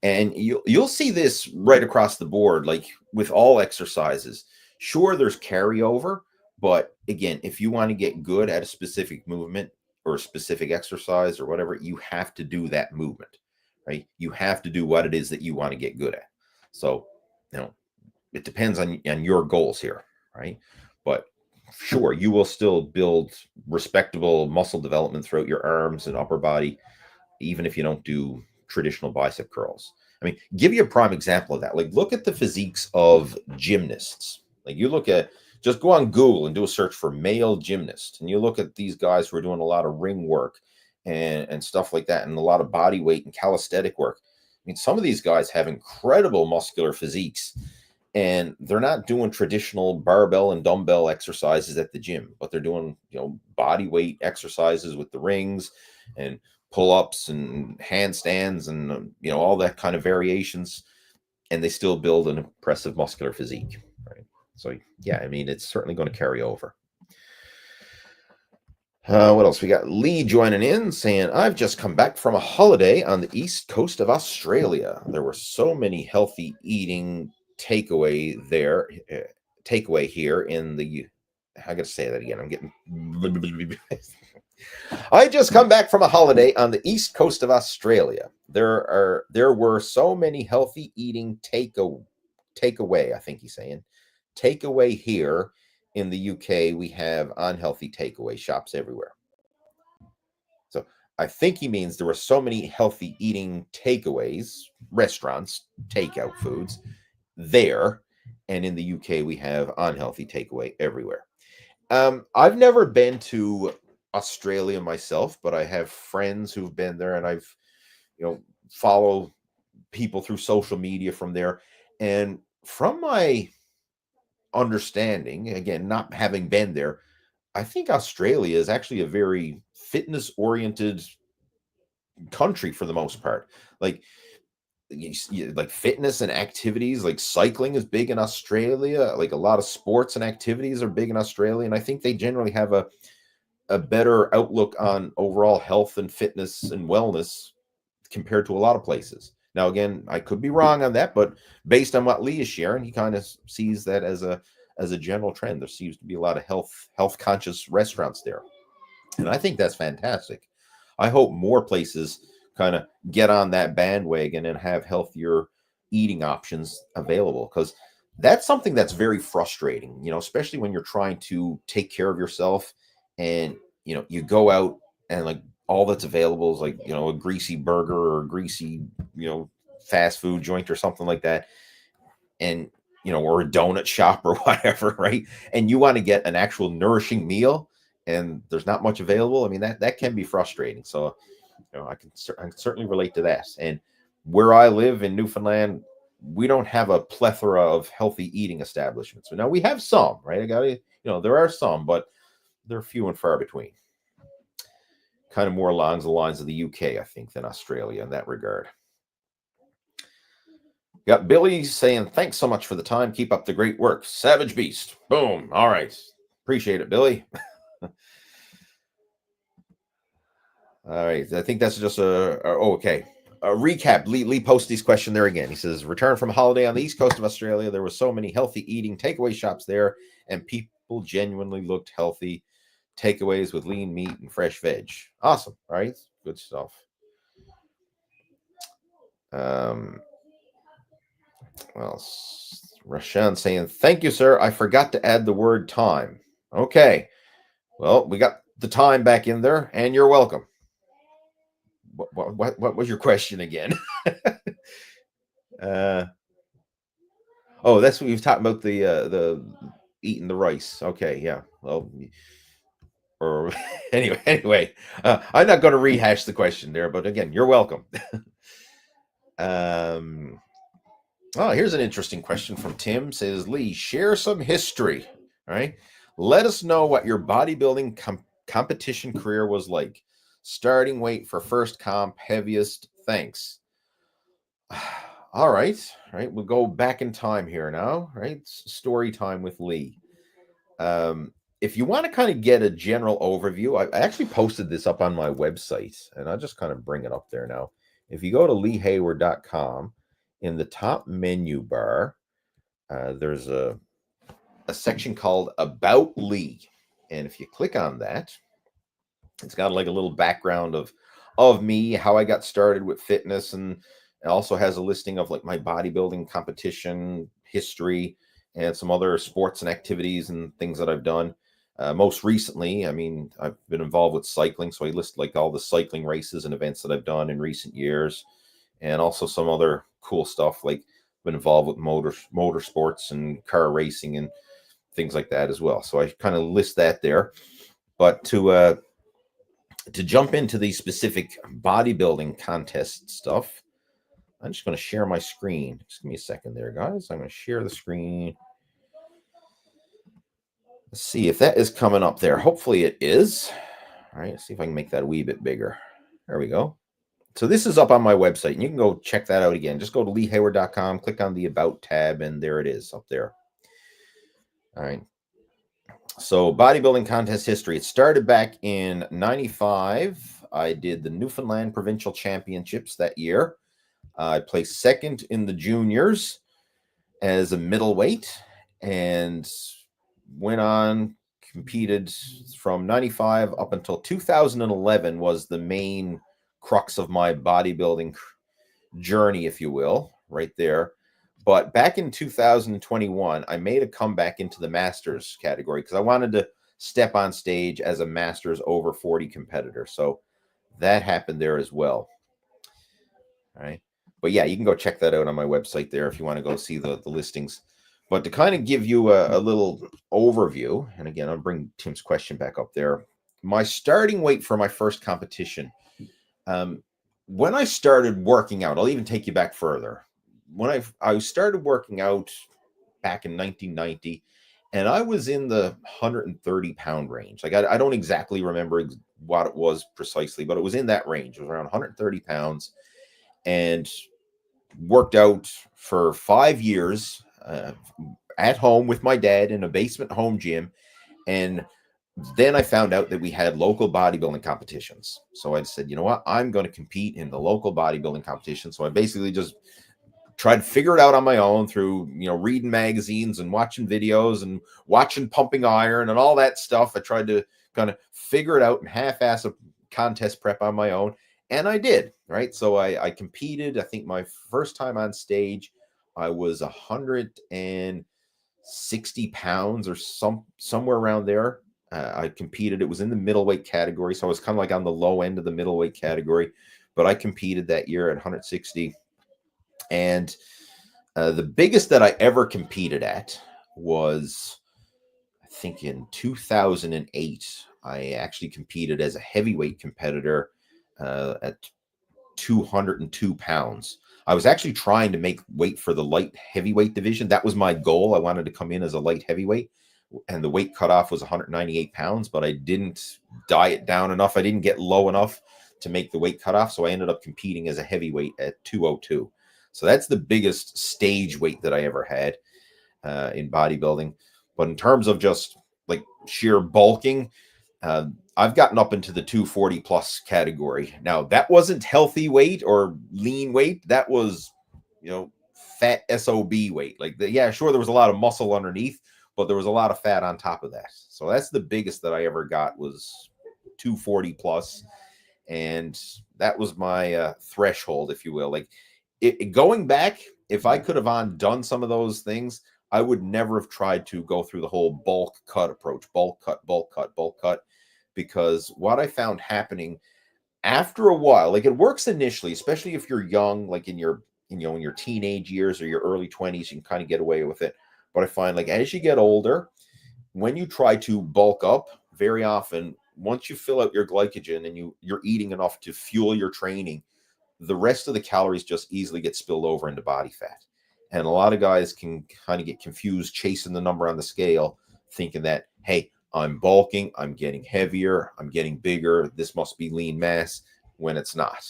And you'll see this right across the board, like with all exercises. Sure, there's carryover, but again, if you want to get good at a specific movement or a specific exercise or whatever, you have to do that movement, right? You have to do what it is that you want to get good at. So, you know, it depends on your goals here, right? But sure, you will still build respectable muscle development throughout your arms and upper body, even if you don't do traditional bicep curls. I mean, give you a prime example of that. Like, look at the physiques of gymnasts. Like, you look at, just go on Google and do a search for male gymnast, and you look at these guys who are doing a lot of ring work and stuff like that, and a lot of body weight and calisthenic work. I mean, some of these guys have incredible muscular physiques, and they're not doing traditional barbell and dumbbell exercises at the gym, but they're doing, you know, body weight exercises with the rings and pull-ups and handstands and, you know, all that kind of variations, and they still build an impressive muscular physique, right? So yeah, I mean, it's certainly going to carry over. What else? We got Lee joining in saying, I've just come back from a holiday on the east coast of Australia. There were so many healthy eating takeaway there, takeaway here in the. I got to say that again. I'm getting. I just come back from a holiday on the east coast of Australia. There were so many healthy eating takeaway. I think he's saying takeaway here in the UK. We have unhealthy takeaway shops everywhere. So I think he means there were so many healthy eating takeaways, restaurants, takeout foods there. And in the UK, we have unhealthy takeaway everywhere. I've never been to Australia myself, but I have friends who've been there, and I've, follow people through social media from there. And from my understanding, again, not having been there, I think Australia is actually a very fitness oriented country for the most part. Like, like fitness and activities, like cycling is big in Australia. Like a lot of sports and activities are big in Australia, and I think they generally have a better outlook on overall health and fitness and wellness compared to a lot of places. Now, again, I could be wrong on that, but based on what Lee is sharing, he kind of sees that as a general trend. There seems to be a lot of health conscious restaurants there, and I think that's fantastic. I hope more places kind of get on that bandwagon and have healthier eating options available, because that's something that's very frustrating, especially when you're trying to take care of yourself and you go out and like all that's available is like a greasy burger or a greasy fast food joint or something like that, and or a donut shop or whatever, right? And you want to get an actual nourishing meal and there's not much available. I mean, that can be frustrating. So I can certainly relate to that. And where I live in Newfoundland, we don't have a plethora of healthy eating establishments. So now we have some, right? I got to, there are some, but they're few and far between. Kind of more along the lines of the UK, I think, than Australia in that regard. Got Billy saying, thanks so much for the time. Keep up the great work. Savage Beast. Boom. All right. Appreciate it, Billy. All right. I think that's just okay. A recap. Lee posted this question there again. He says, return from a holiday on the east coast of Australia. There were so many healthy eating takeaway shops there, and people genuinely looked healthy. Takeaways with lean meat and fresh veg. Awesome. All right. Good stuff. Well, Rashan saying, thank you, sir. I forgot to add the word time. Okay. Well, we got the time back in there, and you're welcome. What was your question again? Oh, that's what you've talked about, the eating the rice. Okay, yeah. Well, or anyway, I'm not going to rehash the question there, but again, you're welcome. Oh, here's an interesting question from Tim. Says, Lee, share some history. All right. Let us know what your bodybuilding competition career was like. Starting weight for first comp, heaviest. Thanks. All right. We'll go back in time here now. Right. Story time with Lee. If you want to kind of get a general overview, I actually posted this up on my website, and I'll just kind of bring it up there now. If you go to leehayward.com, in the top menu bar, there's a section called About Lee. And if you click on that, it's got like a little background of me, how I got started with fitness, and it also has a listing of like my bodybuilding competition history and some other sports and activities and things that I've done. Most recently, I mean, I've been involved with cycling, so I list like all the cycling races and events that I've done in recent years, and also some other cool stuff, like been involved with motorsports and car racing and things like that as well. So I kind of list that there. But to jump into the specific bodybuilding contest stuff, I'm just going to share my screen. Just give me a second there, guys. I'm going to share the screen. Let's see if that is coming up there. Hopefully it is. All right, let's see if I can make that a wee bit bigger. There we go. So this is up on my website, and you can go check that out again. Just go to leehayward.com, click on the About tab, and there it is up there. All right. So bodybuilding contest history. It started back in 95. I did the Newfoundland Provincial Championships that year. I placed second in the juniors as a middleweight and went on, competed from 95 up until 2011 was the main crux of my bodybuilding journey, if you will, right there. But back in 2021, I made a comeback into the masters category because I wanted to step on stage as a masters over 40 competitor. So that happened there as well. All right. But yeah, you can go check that out on my website there if you want to go see the listings. But to kind of give you a little overview, and again, I'll bring Tim's question back up there. My starting weight for my first competition, when I started working out, I'll even take you back further. When I started working out back in 1990, and I was in the 130-pound range. Like I don't exactly remember what it was precisely, but it was in that range. It was around 130 pounds, and worked out for 5 years at home with my dad in a basement home gym. And then I found out that we had local bodybuilding competitions. So I said, you know what? I'm going to compete in the local bodybuilding competition. So I basically just tried to figure it out on my own through, reading magazines and watching videos and watching Pumping Iron and all that stuff. I tried to kind of figure it out and half-ass a contest prep on my own. And I did, right? So I competed. I think my first time on stage, I was 160 pounds or somewhere around there. I competed. It was in the middleweight category. So I was kind of like on the low end of the middleweight category. But I competed that year at 160. And the biggest that I ever competed at was, I think, in 2008. I actually competed as a heavyweight competitor at 202 pounds. I was actually trying to make weight for the light heavyweight division. That was my goal. I wanted to come in as a light heavyweight, and the weight cutoff was 198 pounds, but I didn't diet down enough. I didn't get low enough to make the weight cutoff, so I ended up competing as a heavyweight at 202. So that's the biggest stage weight that I ever had in bodybuilding. But in terms of just like sheer bulking, I've gotten up into the 240 plus category. Now, that wasn't healthy weight or lean weight. That was, fat SOB weight. Like, yeah, sure, there was a lot of muscle underneath, but there was a lot of fat on top of that. So that's the biggest that I ever got was 240 plus. And that was my threshold, if you will. Like, going back, if I could have done some of those things, I would never have tried to go through the whole bulk cut approach, bulk cut, bulk cut, bulk cut. Because what I found happening after a while, like it works initially, especially if you're young, like in your teenage years or your early 20s, you can kind of get away with it. But I find like as you get older, when you try to bulk up, very often, once you fill out your glycogen and you're eating enough to fuel your training, the rest of the calories just easily get spilled over into body fat. And a lot of guys can kind of get confused chasing the number on the scale, thinking that, hey, I'm bulking, I'm getting heavier, I'm getting bigger, this must be lean mass, when it's not.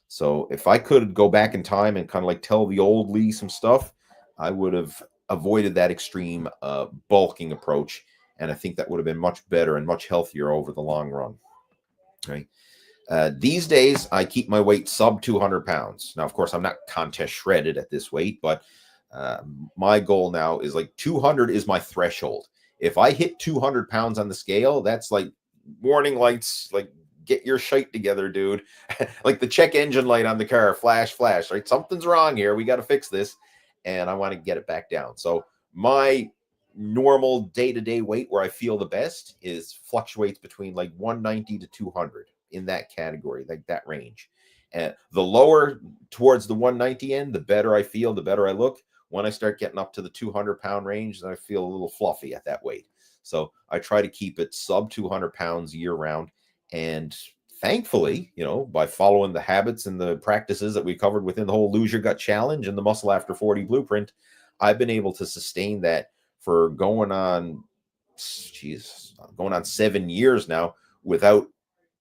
So if I could go back in time and kind of like tell the old Lee some stuff, I would have avoided that extreme bulking approach. And I think that would have been much better and much healthier over the long run. Right. These days, I keep my weight sub 200 pounds. Now, of course, I'm not contest shredded at this weight, but my goal now is like 200 is my threshold. If I hit 200 pounds on the scale, that's like warning lights, like get your shite together, dude. Like the check engine light on the car, flash, flash, right? Something's wrong here. We got to fix this. And I want to get it back down. So my normal day-to-day weight where I feel the best is fluctuates between like 190 to 200 in that category, like that range. And the lower towards the 190 end, the better I feel, the better I look. When I start getting up to the 200-pound range, then I feel a little fluffy at that weight. So I try to keep it sub 200 pounds year round. And thankfully, by following the habits and the practices that we covered within the whole Lose Your Gut Challenge and the Muscle After 40 Blueprint, I've been able to sustain that for going on 7 years now without,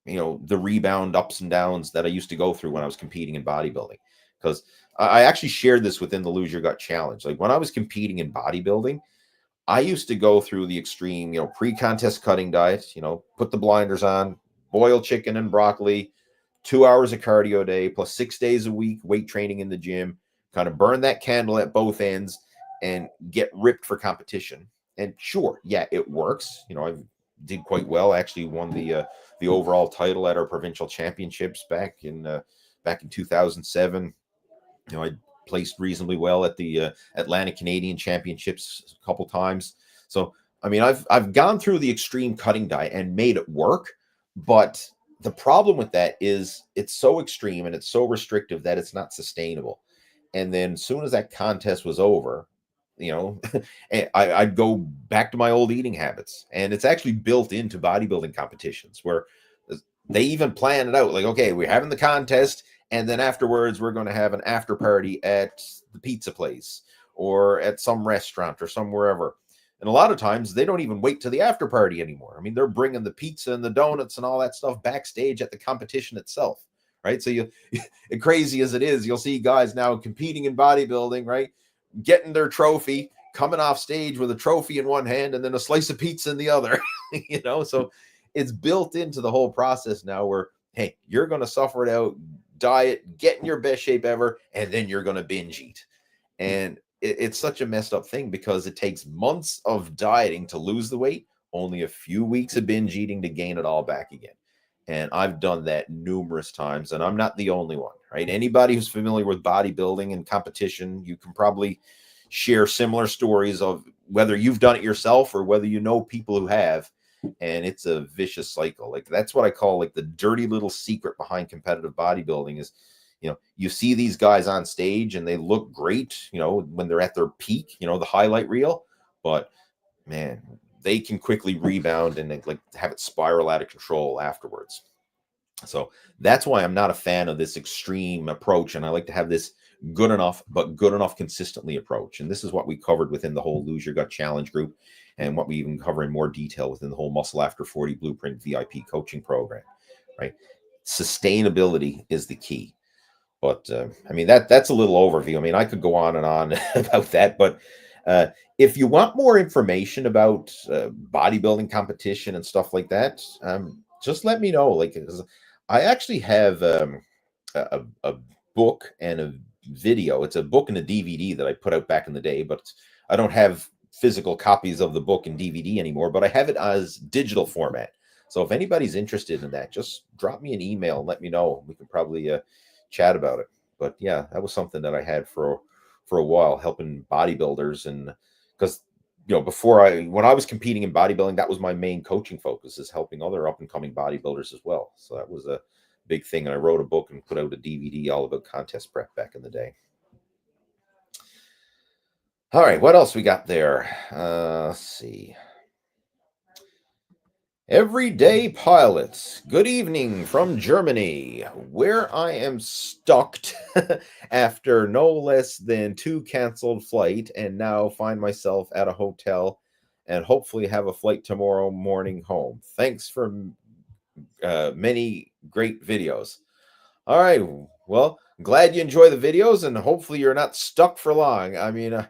the rebound ups and downs that I used to go through when I was competing in bodybuilding. Because I actually shared this within the Lose Your Gut Challenge. Like when I was competing in bodybuilding, I used to go through the extreme, pre-contest cutting diet, put the blinders on, boil chicken and broccoli, 2 hours of cardio a day, plus 6 days a week, weight training in the gym, kind of burn that candle at both ends and get ripped for competition. And sure, yeah, it works. I did quite well. I actually won the overall title at our provincial championships back in 2007. I placed reasonably well at the Atlantic Canadian Championships a couple times. So, I mean, I've gone through the extreme cutting diet and made it work, but the problem with that is it's so extreme and it's so restrictive that it's not sustainable. And then as soon as that contest was over, I'd go back to my old eating habits. And it's actually built into bodybuilding competitions where they even plan it out. Like, okay, we're having the contest, and then afterwards, we're going to have an after party at the pizza place or at some restaurant or somewhere ever. And a lot of times they don't even wait to the after party anymore. I mean, they're bringing the pizza and the donuts and all that stuff backstage at the competition itself, right? So crazy as it is, you'll see guys now competing in bodybuilding, right? Getting their trophy, coming off stage with a trophy in one hand and then a slice of pizza in the other, So it's built into the whole process now where, hey, you're going to suffer it out, diet, get in your best shape ever, and then you're going to binge eat. And it's such a messed up thing because it takes months of dieting to lose the weight, only a few weeks of binge eating to gain it all back again. And I've done that numerous times, and I'm not the only one, right? Anybody who's familiar with bodybuilding and competition, you can probably share similar stories of whether you've done it yourself or whether you know people who have. And it's a vicious cycle. Like, that's what I call like the dirty little secret behind competitive bodybuilding is, you see these guys on stage and they look great, when they're at their peak, the highlight reel, but man, they can quickly rebound and like have it spiral out of control afterwards. So that's why I'm not a fan of this extreme approach. And I like to have this good enough consistently approach. And this is what we covered within the whole Lose Your Gut Challenge group and what we even cover in more detail within the whole Muscle After 40 Blueprint VIP coaching program, right? Sustainability is the key. But I mean, that's a little overview. I mean, I could go on and on about that, but if you want more information about bodybuilding competition and stuff like that, just let me know. Like, I actually have a book and a video. It's a book and a DVD that I put out back in the day, but I don't have physical copies of the book and DVD anymore, but I have it as digital format. So if anybody's interested in that, just drop me an email and let me know. We can probably chat about it. But yeah, that was something that I had for a while, helping bodybuilders. And because when I was competing in bodybuilding, that was my main coaching focus, is helping other up and coming bodybuilders as well. So that was a big thing. And I wrote a book and put out a DVD all about contest prep back in the day. All right, what else we got there? Let's see. Everyday Pilots, good evening from Germany, where I am stuck after no less than 2 canceled flights and now find myself at a hotel and hopefully have a flight tomorrow morning home. Thanks for many great videos. All right, well, glad you enjoy the videos and hopefully you're not stuck for long. I mean,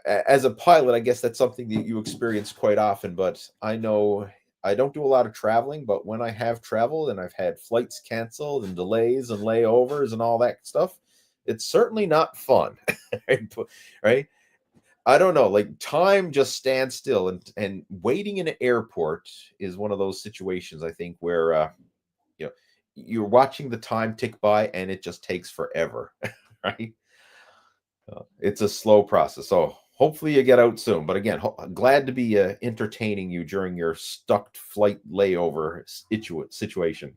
as a pilot, I guess that's something that you experience quite often, but I know I don't do a lot of traveling, but when I have traveled and I've had flights canceled and delays and layovers and all that stuff, it's certainly not fun, right? I don't know, like time just stands still, and waiting in an airport is one of those situations, I think, where you're watching the time tick by and it just takes forever, right? It's a slow process. So hopefully you get out soon. But again, glad to be entertaining you during your stuck flight layover situation.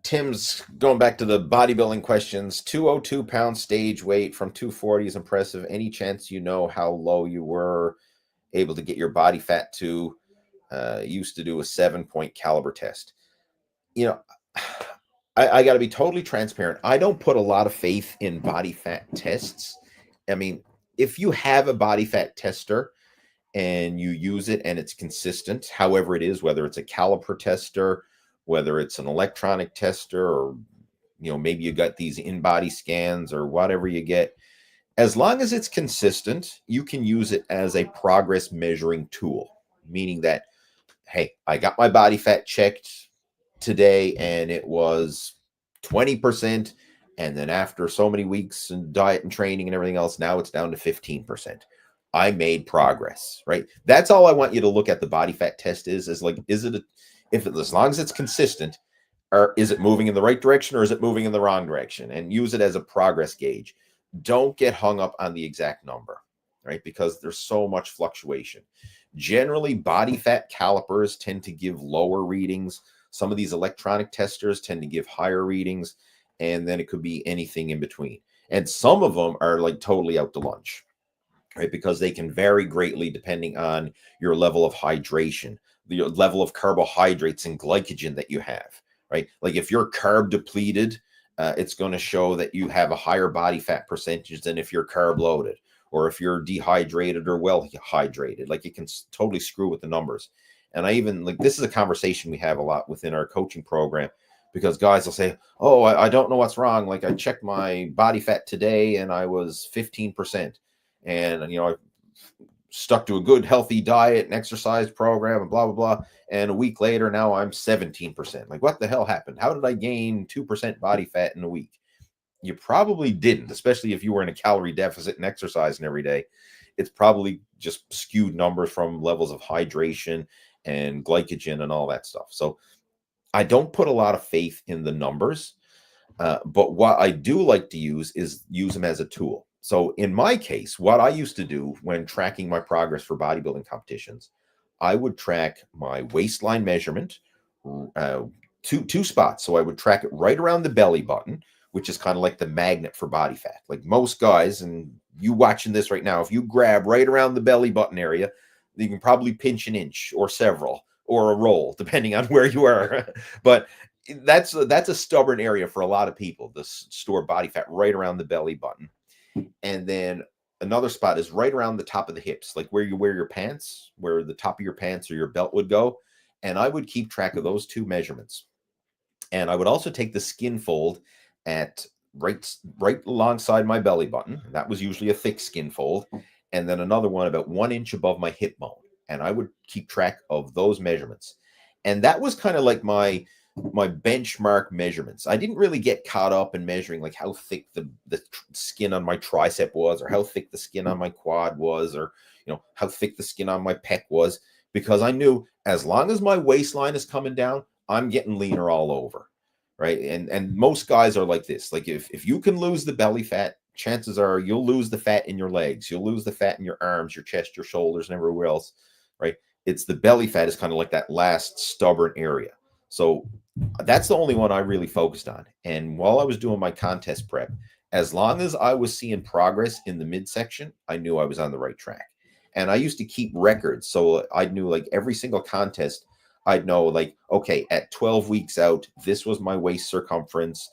Tim's going back to the bodybuilding questions. 202-pound stage weight from 240 is impressive. Any chance you know how low you were able to get your body fat to? Used to do a 7-point caliber test. I got to be totally transparent. I don't put a lot of faith in body fat tests. I mean, if you have a body fat tester and you use it and it's consistent, however it is, whether it's a caliper tester, whether it's an electronic tester, or maybe you got these in-body scans or whatever you get. As long as it's consistent, you can use it as a progress measuring tool, meaning that, hey, I got my body fat checked today and it was 20%. And then after so many weeks and diet and training and everything else, now it's down to 15%. I made progress, right? That's all I want you to look at the body fat test is like, as long as it's consistent, or is it moving in the right direction or is it moving in the wrong direction? And use it as a progress gauge. Don't get hung up on the exact number, right? Because there's so much fluctuation. Generally, body fat calipers tend to give lower readings. Some of these electronic testers tend to give higher readings, and then it could be anything in between. And some of them are like totally out to lunch, right? Because they can vary greatly depending on your level of hydration, the level of carbohydrates and glycogen that you have, right? Like if you're carb depleted, it's going to show that you have a higher body fat percentage than if you're carb loaded, or if you're dehydrated or well hydrated. Like it can totally screw with the numbers. And I even like, this is a conversation we have a lot within our coaching program, because guys will say, oh, I don't know what's wrong. Like I checked my body fat today and I was 15%. And, I stuck to a good, healthy diet and exercise program and blah, blah, blah. And a week later, now I'm 17%. Like, what the hell happened? How did I gain 2% body fat in a week? You probably didn't, especially if you were in a calorie deficit and exercising every day. It's probably just skewed numbers from levels of hydration and glycogen and all that stuff. So I don't put a lot of faith in the numbers, but what I do like to use them as a tool. So in my case, what I used to do when tracking my progress for bodybuilding competitions, I would track my waistline measurement, two spots. So I would track it right around the belly button, which is kind of like the magnet for body fat. Like most guys, and you watching this right now, if you grab right around the belly button area, you can probably pinch an inch or several or a roll, depending on where you are. But that's a stubborn area for a lot of people, to store body fat right around the belly button. And then another spot is right around the top of the hips, like where you wear your pants, where the top of your pants or your belt would go. And I would keep track of those two measurements. And I would also take the skin fold at right alongside my belly button. That was usually a thick skin fold. And then another one about 1 inch above my hip bone. And I would keep track of those measurements. And that was kind of like my benchmark measurements. I didn't really get caught up in measuring like how thick the skin on my tricep was, or how thick the skin on my quad was, or how thick the skin on my pec was, because I knew as long as my waistline is coming down, I'm getting leaner all over, right? And most guys are like this. Like if you can lose the belly fat, chances are you'll lose the fat in your legs, you'll lose the fat in your arms, your chest, your shoulders, and everywhere else, right? It's the belly fat is kind of like that last stubborn area. So that's the only one I really focused on. And while I was doing my contest prep, as long as I was seeing progress in the midsection, I knew I was on the right track. And I used to keep records. So I knew like every single contest, I'd know like, okay, at 12 weeks out, this was my waist circumference.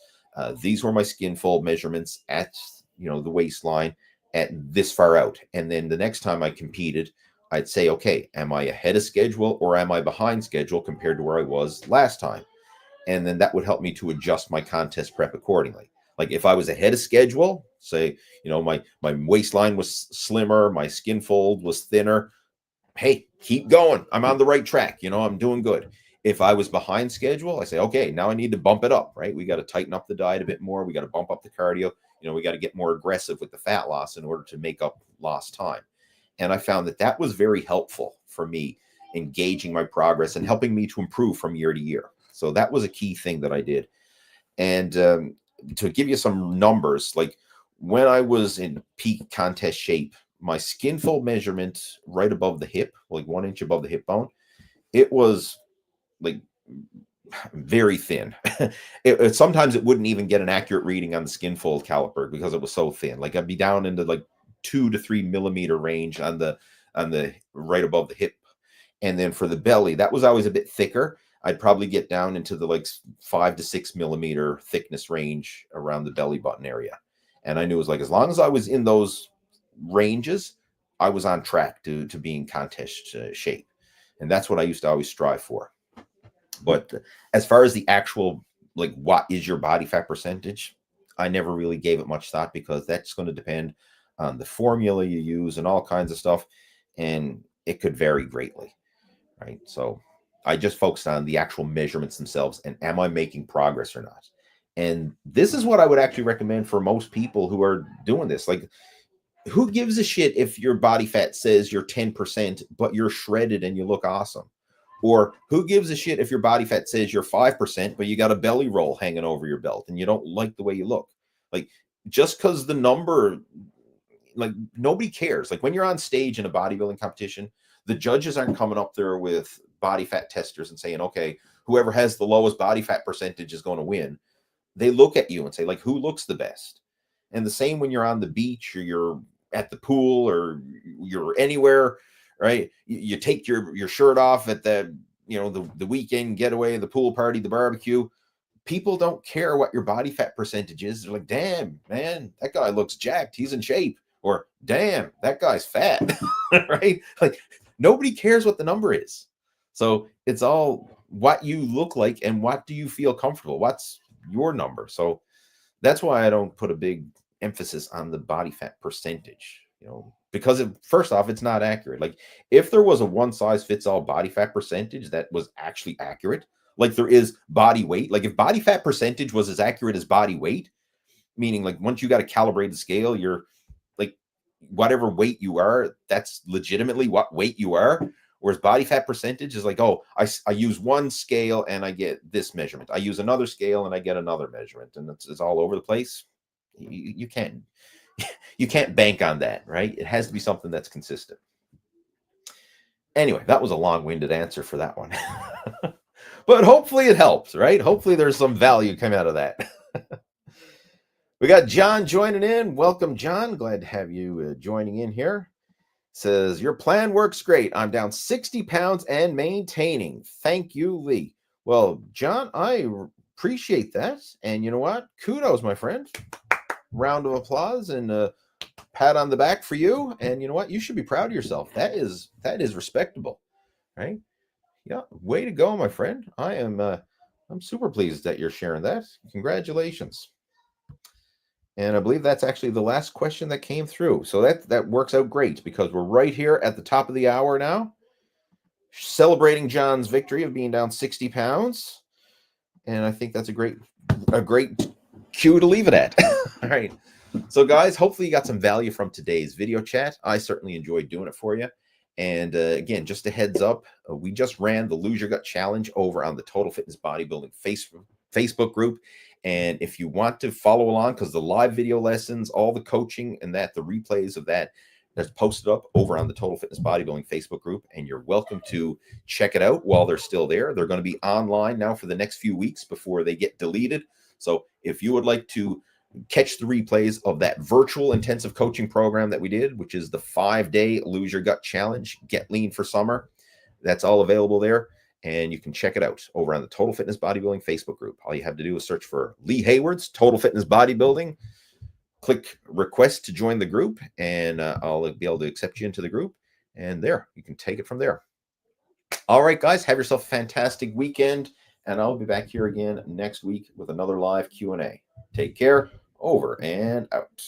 These were my skin fold measurements at, the waistline at this far out. And then the next time I competed, I'd say, okay, am I ahead of schedule or am I behind schedule compared to where I was last time? And then that would help me to adjust my contest prep accordingly. Like if I was ahead of schedule, say, my waistline was slimmer, my skin fold was thinner, hey, keep going. I'm on the right track. I'm doing good. If I was behind schedule, I say, okay, now I need to bump it up, right? We got to tighten up the diet a bit more. We got to bump up the cardio. We got to get more aggressive with the fat loss in order to make up lost time. And I found that was very helpful for me, engaging my progress and helping me to improve from year to year. So that was a key thing that I did. And to give you some numbers, like when I was in peak contest shape, my skin fold measurement right above the hip, like 1 inch above the hip bone, it was like very thin. Sometimes it wouldn't even get an accurate reading on the skin fold caliper because it was so thin. Like I'd be down into like 2 to 3 millimeter range on the right above the hip. And then for the belly, that was always a bit thicker. I'd probably get down into the like 5 to 6 millimeter thickness range around the belly button area. And I knew it was like, as long as I was in those ranges, I was on track to being contest shape. And that's what I used to always strive for. But as far as the actual like what is your body fat percentage, I never really gave it much thought because that's going to depend on the formula you use and all kinds of stuff, and it could vary greatly, right? So I just focused on the actual measurements themselves and am I making progress or not. And this is what I would actually recommend for most people who are doing this. Like, who gives a shit if your body fat says you're 10%, but you're shredded and you look awesome? Or who gives a shit if your body fat says you're 5%, but you got a belly roll hanging over your belt and you don't like the way you look? Like, just because the number, like, nobody cares. Like, when you're on stage in a bodybuilding competition, the judges aren't coming up there with body fat testers and saying, okay, whoever has the lowest body fat percentage is going to win. They look at you and say, like, who looks the best? And the same when you're on the beach or you're at the pool or you're anywhere, right? You take your shirt off at the, the weekend getaway, the pool party, the barbecue. People don't care what your body fat percentage is. They're like, damn, man, that guy looks jacked. He's in shape. Or damn, that guy's fat, right? Like, nobody cares what the number is. So it's all what you look like and what do you feel comfortable? What's your number? So that's why I don't put a big emphasis on the body fat percentage, because first off, it's not accurate. Like, if there was a one size fits all body fat percentage that was actually accurate, like there is body weight, like if body fat percentage was as accurate as body weight, meaning like once you got a calibrated scale, you're like whatever weight you are, that's legitimately what weight you are. Whereas body fat percentage is like, oh, I use one scale and I get this measurement. I use another scale and I get another measurement, and it's all over the place. You can't bank on that, right? It has to be something that's consistent. Anyway, that was a long-winded answer for that one. But hopefully it helps, right? Hopefully there's some value come out of that. We got John joining in. Welcome, John. Glad to have you joining in here. Says, your plan works great. I'm down 60 pounds and maintaining. Thank you, Lee. Well, John, I appreciate that. And you know what? Kudos, my friend. Round of applause and a pat on the back for you. And you know what? You should be proud of yourself. That is respectable, right? Yeah, way to go, my friend. I'm super pleased that you're sharing that. Congratulations. And I believe that's actually the last question that came through. So that works out great because we're right here at the top of the hour now, celebrating John's victory of being down 60 pounds. And I think that's a great cue to leave it at. All right. So guys, hopefully you got some value from today's video chat. I certainly enjoyed doing it for you. And again, just a heads up, we just ran the Lose Your Gut Challenge over on the Total Fitness Bodybuilding Facebook group. And if you want to follow along, because the live video lessons, all the coaching and the replays of that's posted up over on the Total Fitness Bodybuilding Facebook group. And you're welcome to check it out while they're still there. They're going to be online now for the next few weeks before they get deleted. So if you would like to catch the replays of that virtual intensive coaching program that we did, which is the 5-day Lose Your Gut Challenge, Get Lean for Summer, that's all available there. And you can check it out over on the Total Fitness Bodybuilding Facebook group. All you have to do is search for Lee Hayward's Total Fitness Bodybuilding, click request to join the group, and I'll be able to accept you into the group. And there, you can take it from there. All right, guys, have yourself a fantastic weekend, and I'll be back here again next week with another live Q&A. Take care. Over and out.